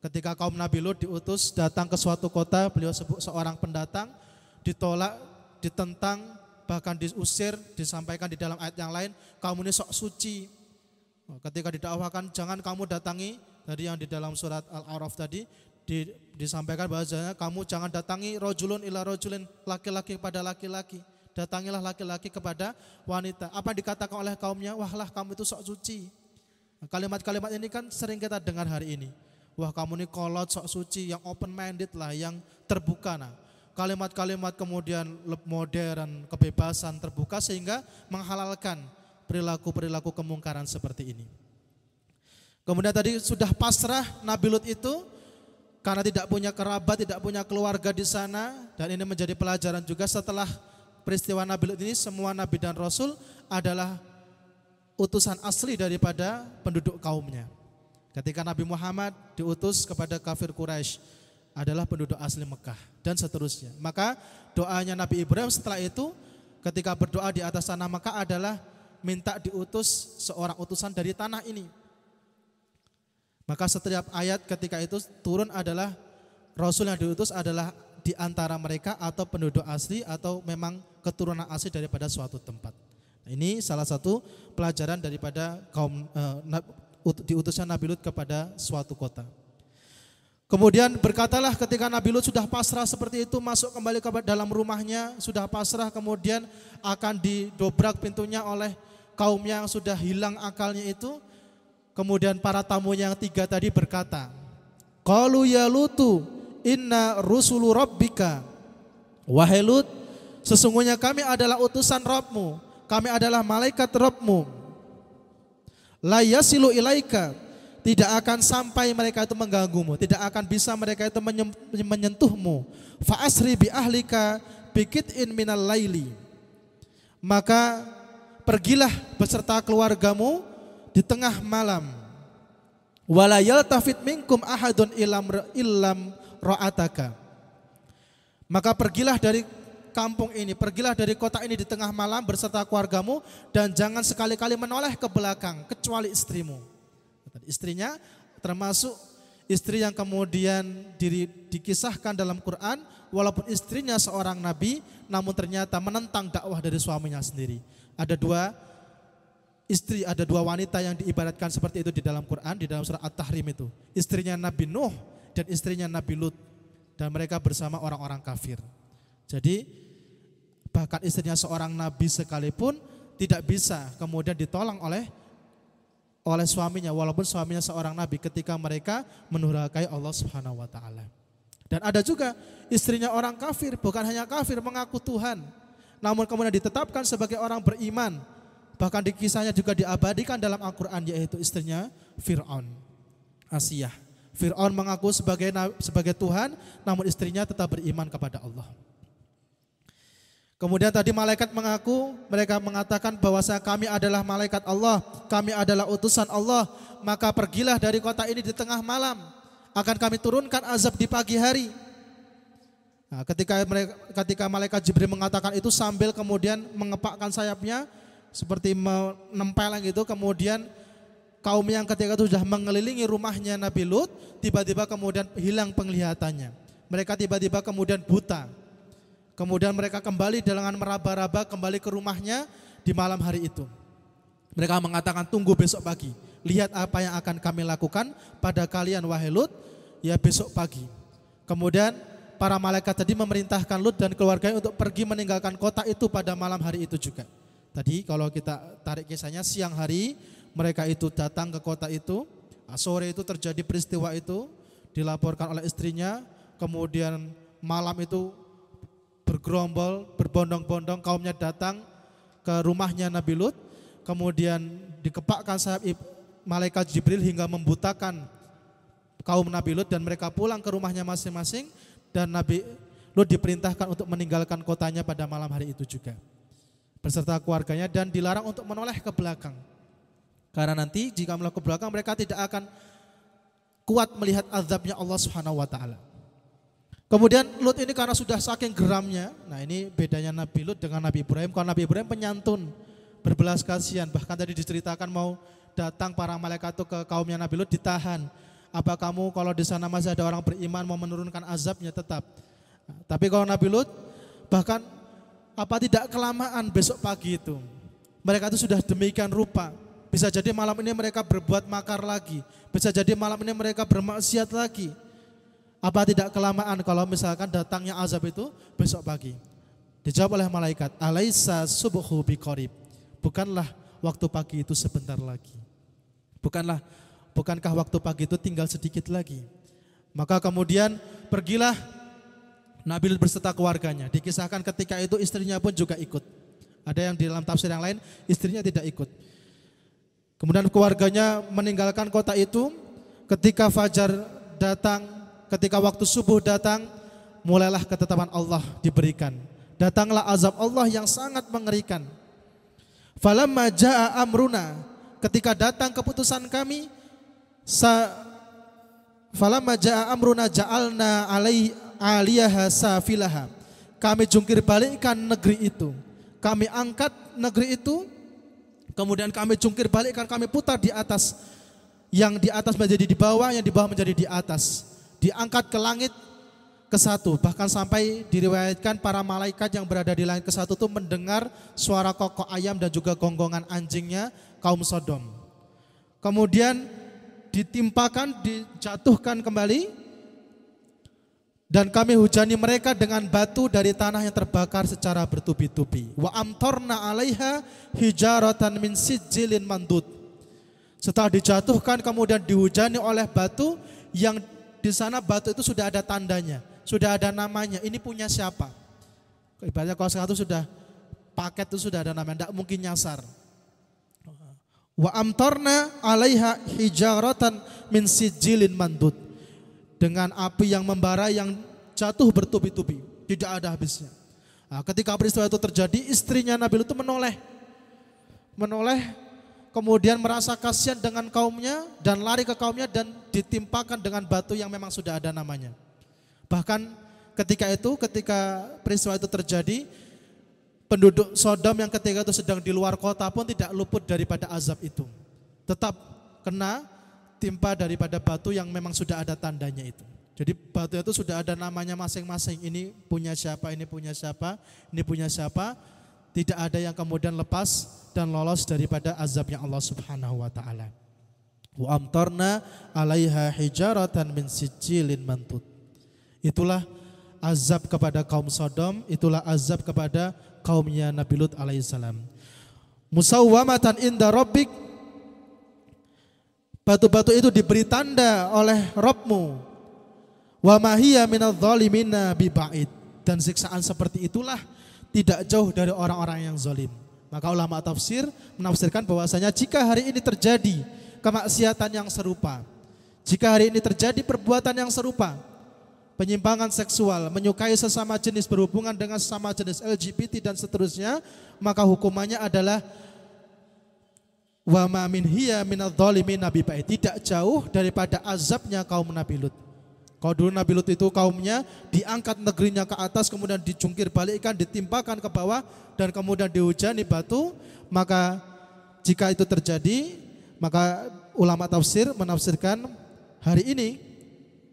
Ketika kaum Nabi Lut diutus datang ke suatu kota, beliau sebut seorang pendatang, ditolak, ditentang, bahkan diusir, disampaikan di dalam ayat yang lain, kamu ini sok suci. Ketika didakwakan jangan kamu datangi, dari yang di dalam surat Al-A'raf tadi disampaikan bahwasanya kamu jangan datangi rojulun ila rojulin, laki-laki kepada laki-laki, datangilah laki-laki kepada wanita. Apa yang dikatakan oleh kaumnya? Wahlah kamu itu sok suci. Kalimat-kalimat ini kan sering kita dengar hari ini. Wah kamu ini kolot, sok suci, yang open minded lah, yang terbuka. Nah, kalimat-kalimat kemudian modern, kebebasan, terbuka sehingga menghalalkan perilaku-perilaku kemungkaran seperti ini. Kemudian tadi sudah pasrah Nabi Lut itu karena tidak punya kerabat, tidak punya keluarga di sana, dan ini menjadi pelajaran juga setelah peristiwa Nabi Lut ini semua nabi dan rasul adalah utusan asli daripada penduduk kaumnya. Ketika Nabi Muhammad diutus kepada kafir Quraisy adalah penduduk asli Mekah dan seterusnya. Maka doanya Nabi Ibrahim setelah itu ketika berdoa di atas tanah Mekah adalah minta diutus seorang utusan dari tanah ini. Maka setiap ayat ketika itu turun adalah Rasul yang diutus adalah di antara mereka atau penduduk asli atau memang keturunan asli daripada suatu tempat. Nah, ini salah satu pelajaran daripada kaum diutusnya Nabi Lut kepada suatu kota. Kemudian berkatalah ketika Nabi Lut sudah pasrah seperti itu, masuk kembali ke dalam rumahnya, sudah pasrah, kemudian akan didobrak pintunya oleh kaumnya yang sudah hilang akalnya itu. Kemudian para tamunya yang tiga tadi berkata, qalu ya Lutu inna rusulu rabbika. Wahai Lut, sesungguhnya kami adalah utusan Rabbmu, kami adalah malaikat Rabbmu. La yasilu ilaika, tidak akan sampai mereka itu mengganggumu, tidak akan bisa mereka itu menyentuhmu. Fa asri bi ahlika bikit'in minal laili, maka pergilah beserta keluargamu di tengah malam. Wala yaltafit minkum ahadun illam ra'ataka, maka pergilah dari kampung ini, pergilah dari kota ini di tengah malam beserta keluargamu, dan jangan sekali-kali menoleh ke belakang kecuali istrimu. Istrinya termasuk istri yang kemudian dikisahkan dalam Quran, walaupun istrinya seorang nabi namun ternyata menentang dakwah dari suaminya sendiri. Ada dua wanita yang diibaratkan seperti itu di dalam Quran, di dalam surat At-Tahrim itu. Istrinya Nabi Nuh dan istrinya Nabi Lut, dan mereka bersama orang-orang kafir. Jadi Bahkan istrinya seorang nabi sekalipun tidak bisa kemudian ditolong oleh suaminya, walaupun suaminya seorang nabi, ketika mereka mendurhakai Allah Subhanahu wa taala. Dan ada juga istrinya orang kafir, bukan hanya kafir mengaku Tuhan, namun kemudian ditetapkan sebagai orang beriman. Bahkan di kisahnya juga diabadikan dalam Al-Qur'an, yaitu istrinya Fir'aun, Asiyah. Fir'aun mengaku sebagai Tuhan, namun istrinya tetap beriman kepada Allah. Kemudian tadi malaikat mengaku, mereka mengatakan bahwa kami adalah malaikat Allah, kami adalah utusan Allah, maka pergilah dari kota ini di tengah malam, akan kami turunkan azab di pagi hari. Nah, ketika malaikat Jibril mengatakan itu sambil kemudian mengepakkan sayapnya seperti menempel gitu, kemudian kaum yang ketika itu sudah mengelilingi rumahnya Nabi Lut tiba-tiba kemudian hilang penglihatannya. Mereka tiba-tiba kemudian buta. Kemudian mereka kembali dengan meraba-raba kembali ke rumahnya di malam hari itu. Mereka mengatakan, tunggu besok pagi, lihat apa yang akan kami lakukan pada kalian wahai Lut, ya besok pagi. Kemudian para malaikat tadi memerintahkan Lut dan keluarganya untuk pergi meninggalkan kota itu pada malam hari itu juga. Tadi kalau kita tarik kisahnya, siang hari mereka itu datang ke kota itu, sore itu terjadi peristiwa itu, dilaporkan oleh istrinya, kemudian malam itu bergerombol, berbondong-bondong kaumnya datang ke rumahnya Nabi Lut, kemudian dikepakkan sayap malaikat Jibril hingga membutakan kaum Nabi Lut dan mereka pulang ke rumahnya masing-masing, dan Nabi Lut diperintahkan untuk meninggalkan kotanya pada malam hari itu juga beserta keluarganya, dan dilarang untuk menoleh ke belakang. Karena nanti jika menoleh ke belakang mereka tidak akan kuat melihat azabnya Allah Subhanahu wa taala. Kemudian Lut ini karena sudah saking geramnya, nah ini bedanya Nabi Lut dengan Nabi Ibrahim. Kalau Nabi Ibrahim penyantun, berbelas kasihan, bahkan tadi diceritakan mau datang para malaikat itu ke kaumnya Nabi Lut ditahan. Apa kamu kalau di sana masih ada orang beriman mau menurunkan azabnya tetap. Nah, tapi kalau Nabi Lut bahkan apa tidak kelamaan besok pagi itu mereka itu sudah demikian rupa. Bisa jadi malam ini mereka berbuat makar lagi, bisa jadi malam ini mereka bermaksiat lagi. Apa tidak kelamaan kalau misalkan datangnya azab itu besok pagi? Dijawab oleh malaikat, alaisa subuhu biqarib. Bukanlah waktu pagi itu sebentar lagi. Bukankah waktu pagi itu tinggal sedikit lagi? Maka kemudian pergilah Nabi Lut berserta keluarganya. Dikisahkan ketika itu istrinya pun juga ikut. Ada yang di dalam tafsir yang lain istrinya tidak ikut. Kemudian keluarganya meninggalkan kota itu. Ketika fajar datang, ketika waktu subuh datang, mulailah ketetapan Allah diberikan. Datanglah azab Allah yang sangat mengerikan. Falamma jaa amruna, ketika datang keputusan kami, falamma jaa amruna ja'alna aliyaha safilaha. Kami jungkir balikkan negeri itu. Kami angkat negeri itu, kemudian kami jungkir balikkan, kami putar di atas. Yang di atas menjadi di bawah, yang di bawah menjadi di atas. Diangkat ke langit ke satu, bahkan sampai diriwayatkan para malaikat yang berada di langit ke satu itu mendengar suara kokok ayam dan juga gonggongan anjingnya kaum Sodom. Kemudian ditimpakan, dijatuhkan kembali, dan kami hujani mereka dengan batu dari tanah yang terbakar secara bertubi-tubi. Wa amtorna alaiha hijaratan min sijilin mandud. Setelah dijatuhkan kemudian dihujani oleh batu yang di sana batu itu sudah ada tandanya, sudah ada namanya. Ini punya siapa? Ibaratnya kalau sekarang itu sudah paket itu sudah ada namanya, tidak mungkin nyasar. Wa amtarna alaiha hijaratan min sijilin mandud. Dengan api yang membara yang jatuh bertubi-tubi, tidak ada habisnya. Nah, ketika peristiwa itu terjadi, istrinya Nabi Lut itu menoleh, kemudian merasa kasihan dengan kaumnya dan lari ke kaumnya dan ditimpakan dengan batu yang memang sudah ada namanya. Bahkan ketika peristiwa itu terjadi, penduduk Sodom yang ketika itu sedang di luar kota pun tidak luput daripada azab itu. Tetap kena timpa daripada batu yang memang sudah ada tandanya itu. Jadi batu itu sudah ada namanya masing-masing. Ini punya siapa, ini punya siapa, ini punya siapa. Tidak ada yang kemudian lepas dan lolos daripada azabnya Allah Subhanahu wa taala. Wa amtarna 'alaiha hijaratan min sijilin mandud. Itulah azab kepada kaum Sodom, itulah azab kepada kaumnya Nabi Lut alaihissalam. Musawwamatan inda rabbik, batu-batu itu diberi tanda oleh Rabbmu. Wa ma hiya minadh dhalimina biba'id, dan siksaan seperti itulah tidak jauh dari orang-orang yang zalim. Maka ulama tafsir menafsirkan bahwasanya jika hari ini terjadi kemaksiatan yang serupa, jika hari ini terjadi perbuatan yang serupa, penyimpangan seksual, menyukai sesama jenis, berhubungan dengan sesama jenis, LGBT dan seterusnya, maka hukumannya adalah wa ma min hiya minadh dhalimin nabi ba'id, tidak jauh daripada azabnya kaum Nabi Lut. Kalau dulu Nabi Lut itu kaumnya diangkat negerinya ke atas, kemudian dijungkir balikkan, ditimpakan ke bawah, dan kemudian dihujani batu, maka jika itu terjadi, maka ulama tafsir menafsirkan hari ini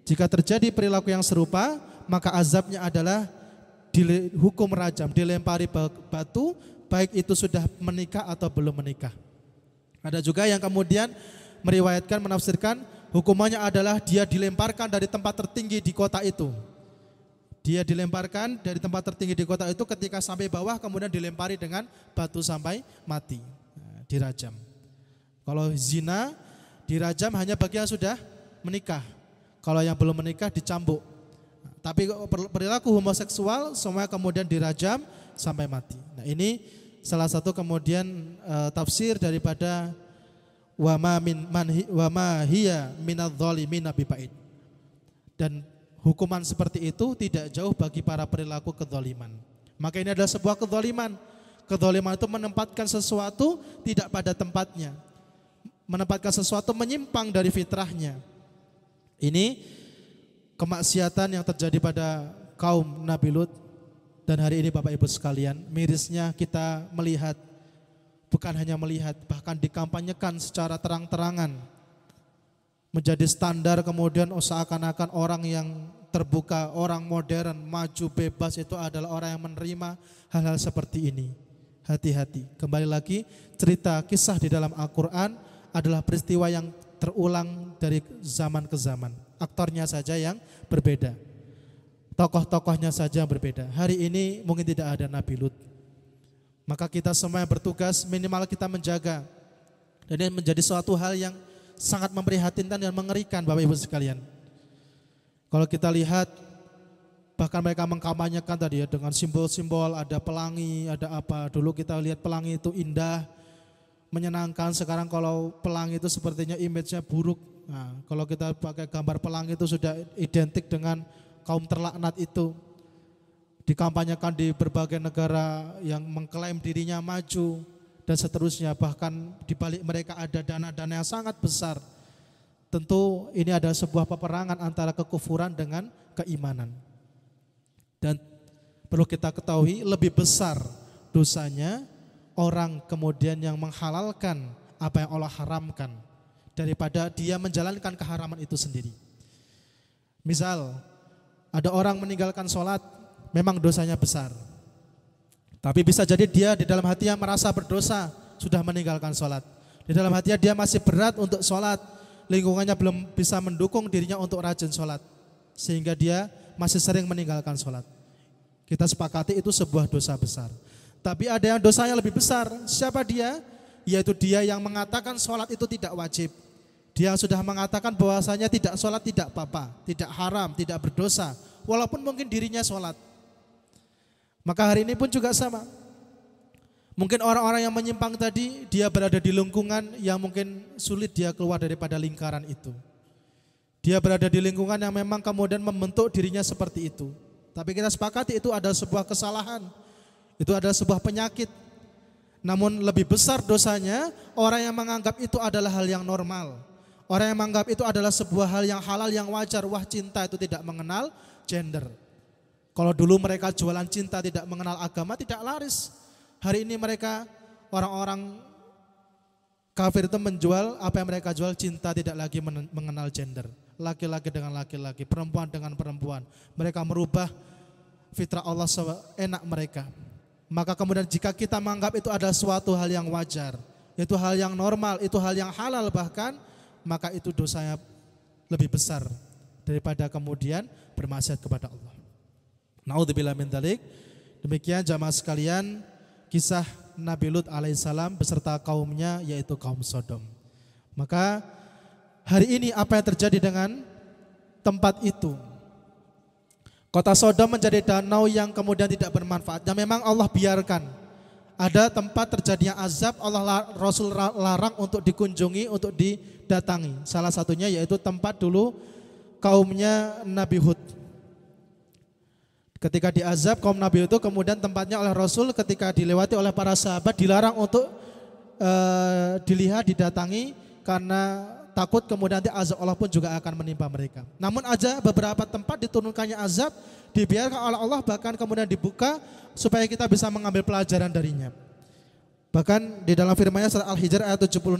jika terjadi perilaku yang serupa, maka azabnya adalah dihukum rajam, dilempari batu, baik itu sudah menikah atau belum menikah. Ada juga yang kemudian meriwayatkan, menafsirkan hukumannya adalah dia dilemparkan dari tempat tertinggi di kota itu. Dia dilemparkan dari tempat tertinggi di kota itu, ketika sampai bawah kemudian dilempari dengan batu sampai mati, dirajam. Kalau zina dirajam hanya bagi yang sudah menikah. Kalau yang belum menikah dicambuk. Tapi perilaku homoseksual semua kemudian dirajam sampai mati. Nah, ini salah satu kemudian tafsir daripada wa ma hiya minadh dhalimina biba'id. Dan hukuman seperti itu tidak jauh bagi para perilaku kedzaliman. Maka ini adalah sebuah kedzaliman. Kedzaliman itu menempatkan sesuatu tidak pada tempatnya, menempatkan sesuatu menyimpang dari fitrahnya. Ini kemaksiatan yang terjadi pada kaum Nabi Lut. Dan hari ini Bapak Ibu sekalian, mirisnya kita melihat, bukan hanya melihat, bahkan dikampanyekan secara terang-terangan, menjadi standar, kemudian seakan-akan orang yang terbuka, orang modern, maju, bebas itu adalah orang yang menerima hal-hal seperti ini. Hati-hati, kembali lagi, cerita kisah di dalam Al-Quran adalah peristiwa yang terulang dari zaman ke zaman. Aktornya saja yang berbeda, tokoh-tokohnya saja yang berbeda. Hari ini mungkin tidak ada Nabi Lut. Maka kita semua yang bertugas minimal kita menjaga. Dan ini menjadi suatu hal yang sangat memprihatinkan dan mengerikan Bapak Ibu sekalian. Kalau kita lihat, bahkan mereka mengkampanyekan tadi ya dengan simbol-simbol, ada pelangi, ada apa. Dulu kita lihat pelangi itu indah, menyenangkan. Sekarang kalau pelangi itu sepertinya image-nya buruk. Nah, kalau kita pakai gambar pelangi itu sudah identik dengan kaum terlaknat itu. Dikampanyekan di berbagai negara yang mengklaim dirinya maju dan seterusnya. Bahkan di balik mereka ada dana-dana yang sangat besar. Tentu ini adalah sebuah peperangan antara kekufuran dengan keimanan. Dan perlu kita ketahui, lebih besar dosanya orang kemudian yang menghalalkan apa yang Allah haramkan daripada dia menjalankan keharaman itu sendiri. Misal ada orang meninggalkan sholat, memang dosanya besar. Tapi bisa jadi dia di dalam hatinya merasa berdosa sudah meninggalkan sholat. Di dalam hatinya dia masih berat untuk sholat, lingkungannya belum bisa mendukung dirinya untuk rajin sholat, sehingga dia masih sering meninggalkan sholat. Kita sepakati itu sebuah dosa besar. Tapi ada yang dosanya lebih besar. Siapa dia? Yaitu dia yang mengatakan sholat itu tidak wajib. Dia sudah mengatakan bahwasanya tidak sholat tidak apa-apa, tidak haram, tidak berdosa, walaupun mungkin dirinya sholat. Maka hari ini pun juga sama. Mungkin orang-orang yang menyimpang tadi, dia berada di lingkungan yang mungkin sulit dia keluar daripada lingkaran itu. Dia berada di lingkungan yang memang kemudian membentuk dirinya seperti itu. Tapi kita sepakati itu adalah sebuah kesalahan, itu adalah sebuah penyakit. Namun lebih besar dosanya orang yang menganggap itu adalah hal yang normal. Orang yang menganggap itu adalah sebuah hal yang halal, yang wajar. Wah, cinta itu tidak mengenal gender. Kalau dulu mereka jualan cinta tidak mengenal agama, tidak laris. Hari ini mereka, orang-orang kafir itu menjual apa yang mereka jual, cinta tidak lagi mengenal gender. Laki-laki dengan laki-laki, perempuan dengan perempuan. Mereka merubah fitrah Allah seenak mereka. Maka kemudian jika kita menganggap itu adalah suatu hal yang wajar, itu hal yang normal, itu hal yang halal bahkan, maka itu dosanya lebih besar daripada kemudian bermaksiat kepada Allah. Naudzubillah min dzalik. Demikian jamaah sekalian kisah Nabi Lut alaihissalam beserta kaumnya yaitu kaum Sodom. Maka hari ini apa yang terjadi dengan tempat itu? Kota Sodom menjadi danau yang kemudian tidak bermanfaat. Dan memang Allah biarkan ada tempat terjadinya azab, Allah Rasul larang untuk dikunjungi, untuk didatangi. Salah satunya yaitu tempat dulu kaumnya Nabi Hud. Ketika diazab kaum Nabi itu, kemudian tempatnya oleh Rasul ketika dilewati oleh para sahabat dilarang untuk dilihat, didatangi karena takut kemudian nanti azab Allah pun juga akan menimpa mereka. Namun aja beberapa tempat diturunkannya azab dibiarkan oleh Allah, bahkan kemudian dibuka supaya kita bisa mengambil pelajaran darinya. Bahkan di dalam firman-Nya surat Al-Hijr ayat 76,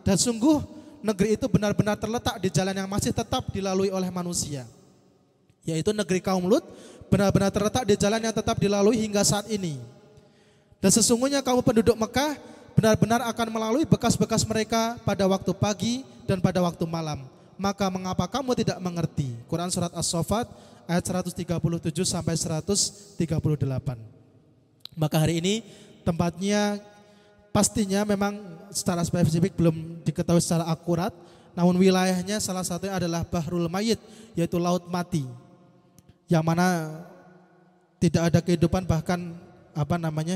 dan sungguh negeri itu benar-benar terletak di jalan yang masih tetap dilalui oleh manusia, yaitu negeri kaum Lut benar-benar terletak di jalan yang tetap dilalui hingga saat ini. Dan sesungguhnya kaum penduduk Mekah benar-benar akan melalui bekas-bekas mereka pada waktu pagi dan pada waktu malam. Maka mengapa kamu tidak mengerti? Quran surat As-Saffat ayat 137 sampai 138. Maka hari ini tempatnya pastinya memang secara spesifik belum diketahui secara akurat, namun wilayahnya salah satunya adalah Bahrul Mayyit, yaitu laut mati, yang mana tidak ada kehidupan, bahkan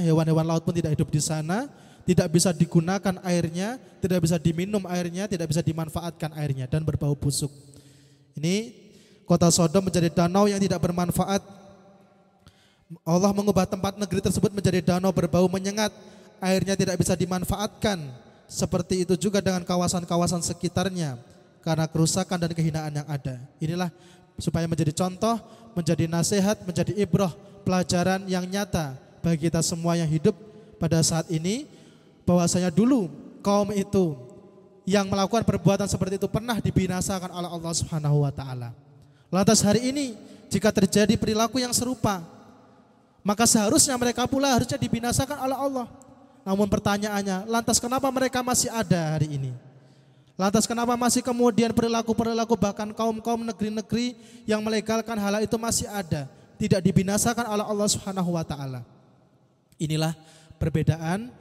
hewan-hewan laut pun tidak hidup di sana, tidak bisa digunakan airnya, tidak bisa diminum airnya, tidak bisa dimanfaatkan airnya dan berbau busuk. Ini kota Sodom menjadi danau yang tidak bermanfaat. Allah mengubah tempat negeri tersebut menjadi danau berbau menyengat, airnya tidak bisa dimanfaatkan. Seperti itu juga dengan kawasan-kawasan sekitarnya karena kerusakan dan kehinaan yang ada. Inilah supaya menjadi contoh, menjadi nasihat, menjadi ibrah, pelajaran yang nyata bagi kita semua yang hidup pada saat ini, bahwasanya dulu kaum itu yang melakukan perbuatan seperti itu pernah dibinasakan oleh Allah Subhanahu wa taala. Lantas hari ini jika terjadi perilaku yang serupa, maka seharusnya mereka pula harusnya dibinasakan oleh Allah. Namun pertanyaannya, lantas kenapa mereka masih ada hari ini? Lantas kenapa masih kemudian perilaku-perilaku bahkan kaum-kaum negeri-negeri yang melegalkan hal itu masih ada, tidak dibinasakan oleh Allah Subhanahu wa taala? Inilah perbedaan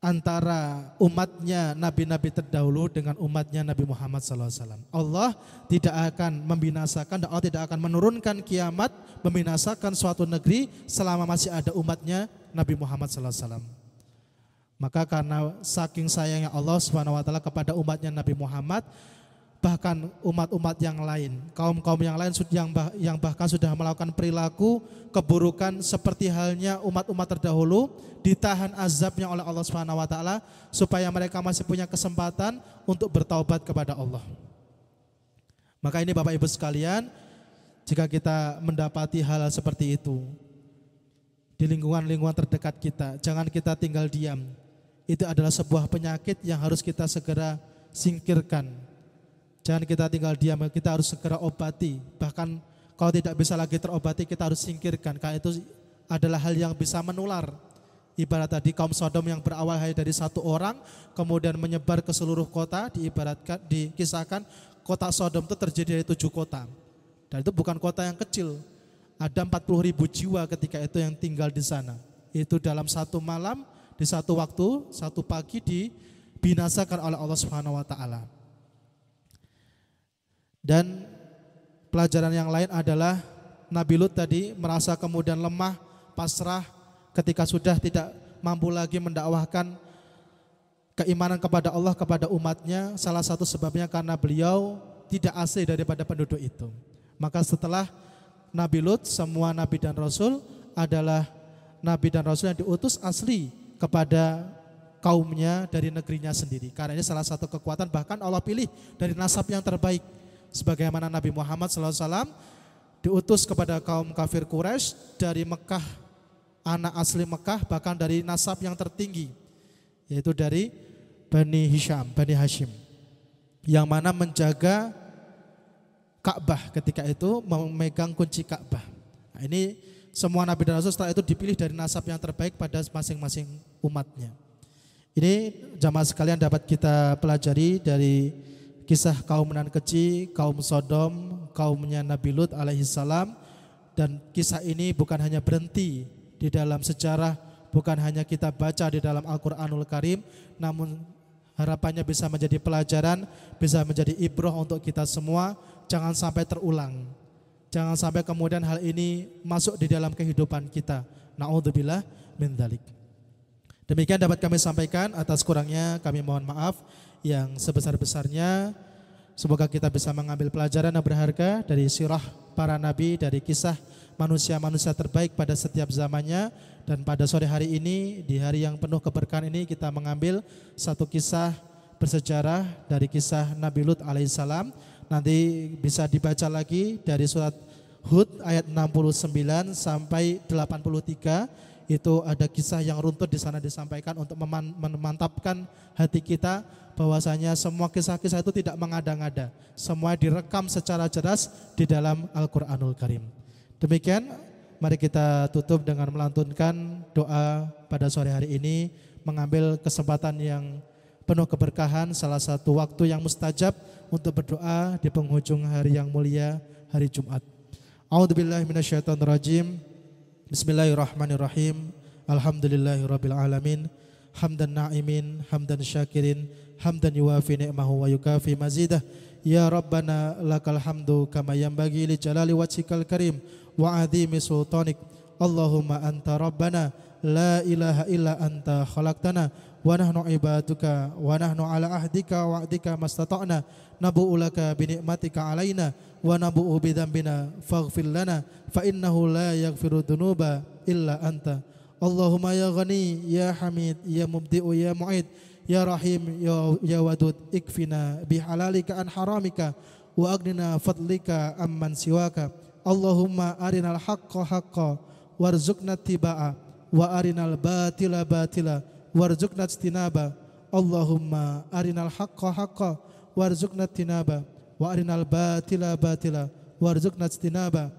antara umatnya nabi-nabi terdahulu dengan umatnya Nabi Muhammad SAW. Allah tidak akan membinasakan dan Allah tidak akan menurunkan kiamat, membinasakan suatu negeri selama masih ada umatnya Nabi Muhammad SAW. Maka karena saking sayangnya Allah Subhanahu wa taala kepada umatnya Nabi Muhammad, bahkan umat-umat yang lain, kaum-kaum yang lain yang bahkan sudah melakukan perilaku keburukan seperti halnya umat-umat terdahulu, ditahan azabnya oleh Allah Subhanahu wa taala supaya mereka masih punya kesempatan untuk bertaubat kepada Allah. Maka ini Bapak Ibu sekalian, jika kita mendapati hal seperti itu di lingkungan-lingkungan terdekat kita, jangan kita tinggal diam. Itu adalah sebuah penyakit yang harus kita segera singkirkan. Jangan kita tinggal diam, kita harus segera obati. Bahkan kalau tidak bisa lagi terobati, kita harus singkirkan, karena itu adalah hal yang bisa menular. Ibarat tadi kaum Sodom yang berawal hanya dari satu orang, kemudian menyebar ke seluruh kota, dikisahkan kota Sodom itu terdiri dari 7 kota. Dan itu bukan kota yang kecil. Ada 40.000 jiwa ketika itu yang tinggal di sana. Itu dalam satu malam, di satu waktu, satu pagi dibinasakan oleh Allah Subhanahu wa taala. Dan pelajaran yang lain adalah Nabi Lut tadi merasa kemudian lemah, pasrah ketika sudah tidak mampu lagi mendakwahkan keimanan kepada Allah kepada umatnya. Salah satu sebabnya karena beliau tidak asli daripada penduduk itu. Maka setelah Nabi Lut, semua nabi dan rasul adalah nabi dan rasul yang diutus asli kepada kaumnya dari negerinya sendiri. Karena ini salah satu kekuatan, bahkan Allah pilih dari nasab yang terbaik. Sebagaimana Nabi Muhammad SAW diutus kepada kaum kafir Quraisy dari Mekah, anak asli Mekah, bahkan dari nasab yang tertinggi, yaitu dari Bani Hashim, yang mana menjaga Ka'bah ketika itu, memegang kunci Ka'bah. Nah, ini semua nabi dan rasul setelah itu dipilih dari nasab yang terbaik pada masing-masing umatnya. Ini jamaah sekalian dapat kita pelajari dari kisah kaum nan kecil, kaum Sodom, kaumnya Nabi Lut alaihissalam, Dan kisah ini bukan hanya berhenti di dalam sejarah, bukan hanya kita baca di dalam Al-Quranul Karim, namun harapannya bisa menjadi pelajaran, bisa menjadi ibrah untuk kita semua. Jangan sampai terulang, jangan sampai kemudian hal ini masuk di dalam kehidupan kita. Na'udzubillah min dzalik. Demikian dapat kami sampaikan, atas kurangnya kami mohon maaf yang sebesar-besarnya. Semoga kita bisa mengambil pelajaran yang berharga dari sirah para nabi, dari kisah manusia-manusia terbaik pada setiap zamannya. Dan pada sore hari ini, di hari yang penuh keberkahan ini, kita mengambil satu kisah bersejarah dari kisah Nabi Lut alaihissalam. Nanti bisa dibaca lagi dari surat Hud ayat 69 sampai 83. Itu ada kisah yang runtut di sana disampaikan untuk memantapkan hati kita bahwasanya semua kisah-kisah itu tidak mengada-ngada, semua direkam secara jelas di dalam Al-Qur'anul Karim. Demikian, mari kita tutup dengan melantunkan doa pada sore hari ini, mengambil kesempatan yang penuh keberkahan, salah satu waktu yang mustajab untuk berdoa di penghujung hari yang mulia, hari Jumat. A'udzubillahi minasyaitonirrajim. Bismillahirrahmanirrahim. Alhamdulillahirabbil alamin. Hamdan na'imin, hamdan syakirin, hamdan yuwafi ni'mahu wa yukafi mazidah. Ya Rabbana lakal hamdu kama yanbaghi li jalali wajhikal karim wa 'azimi sultanik. Allahumma anta rabbana la ilaha illa anta khalaqtana wa nahnu ibaduka wa nahnu ala ahdika wa wa'dika mastata'na nabu'u laka bi ni'matika alaina wa nabu'u bi dzambina faghfir lana fa innahu la yaghfiru dzunuba illa anta. Allahumma ya ghani ya hamid ya mubdi'u ya mu'id ya rahim ya wadud ikfina bi halalika an haramika wa aghnina fadlika amman siwaka. Allahumma arinal haqqa haqqa warzuqna tibaa wa arinal batila batila warzuqna istinaba. Allahumma arinal haqqa haqqa warzuqna tinaba wa arinal batila batila warzuqna istinaba.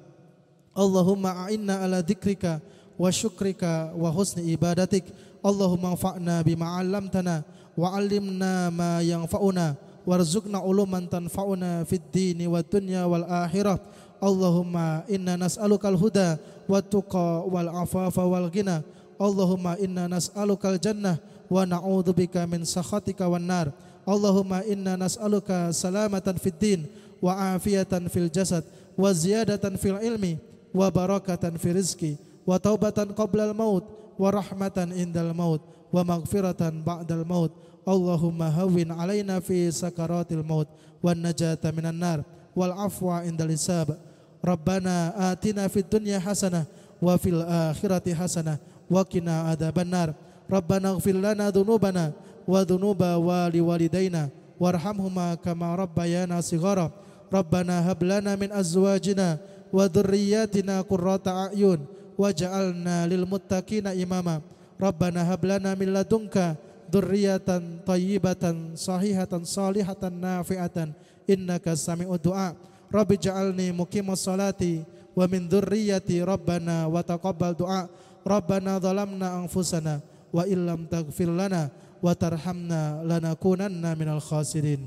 Allahumma a'inna ala dzikrika wa syukrika wa husni ibadatik. Allahumma anfa'na bima 'allamtana wa 'allimna ma yanfa'una warzuqna uluman tanfa'una fid dini wad dunya wal akhirah. Allahumma inna nas'alukal huda wat tuqa wal afafa wal ghina. Allahumma inna nas'alukal jannah wa na'udzubika min sakhatika wan nar. Allahumma inna nas'aluka salamatan fid din wa afiyatan fil jasad wa ziyadatan fil ilmi wa barakatan fil rizqi wa taubatan qablal maut wa rahmatan indal maut wa maghfiratan ba'dal maut. Allahumma hawwin alaina fi sakaratil maut wan najata minan nar wal afwa indal hisab. Rabbana atina fid dunya hasanah wa fil akhirati hasanah wa qina adzabannar. Rabbana ighfir lana dzunubana wa dzunuba waliwalidayna warhamhuma kama rabbayana shighara. Rabbana hab lana min azwajina wa dhurriyyatina qurrata a'yun waj'alna lil muttaqina imama. Rabbana hab lana min ladunka dzurriyyatan thayyibatan sahihatan salihatan nafi'atan innaka sami'ud du'a. Rabbi ja'alni muqimas salati wa min dzurriyyati rabbana wa taqabbal du'a. Rabbana zalamna anfusana wa illam taghfir lana wa tarhamna lanakunanna minal khasirin.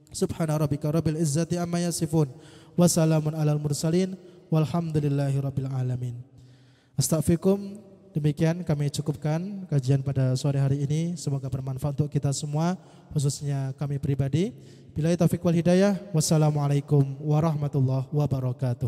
Subhana rabbika rabbil izzati amma yasifun wa salamun alal mursalin walhamdulillahi rabbil alamin. Astaghfirukum. Demikian kami cukupkan kajian pada sore hari ini. Semoga bermanfaat untuk kita semua, khususnya kami pribadi. Billahi taufiq wal hidayah. Wassalamualaikum warahmatullahi wabarakatuh.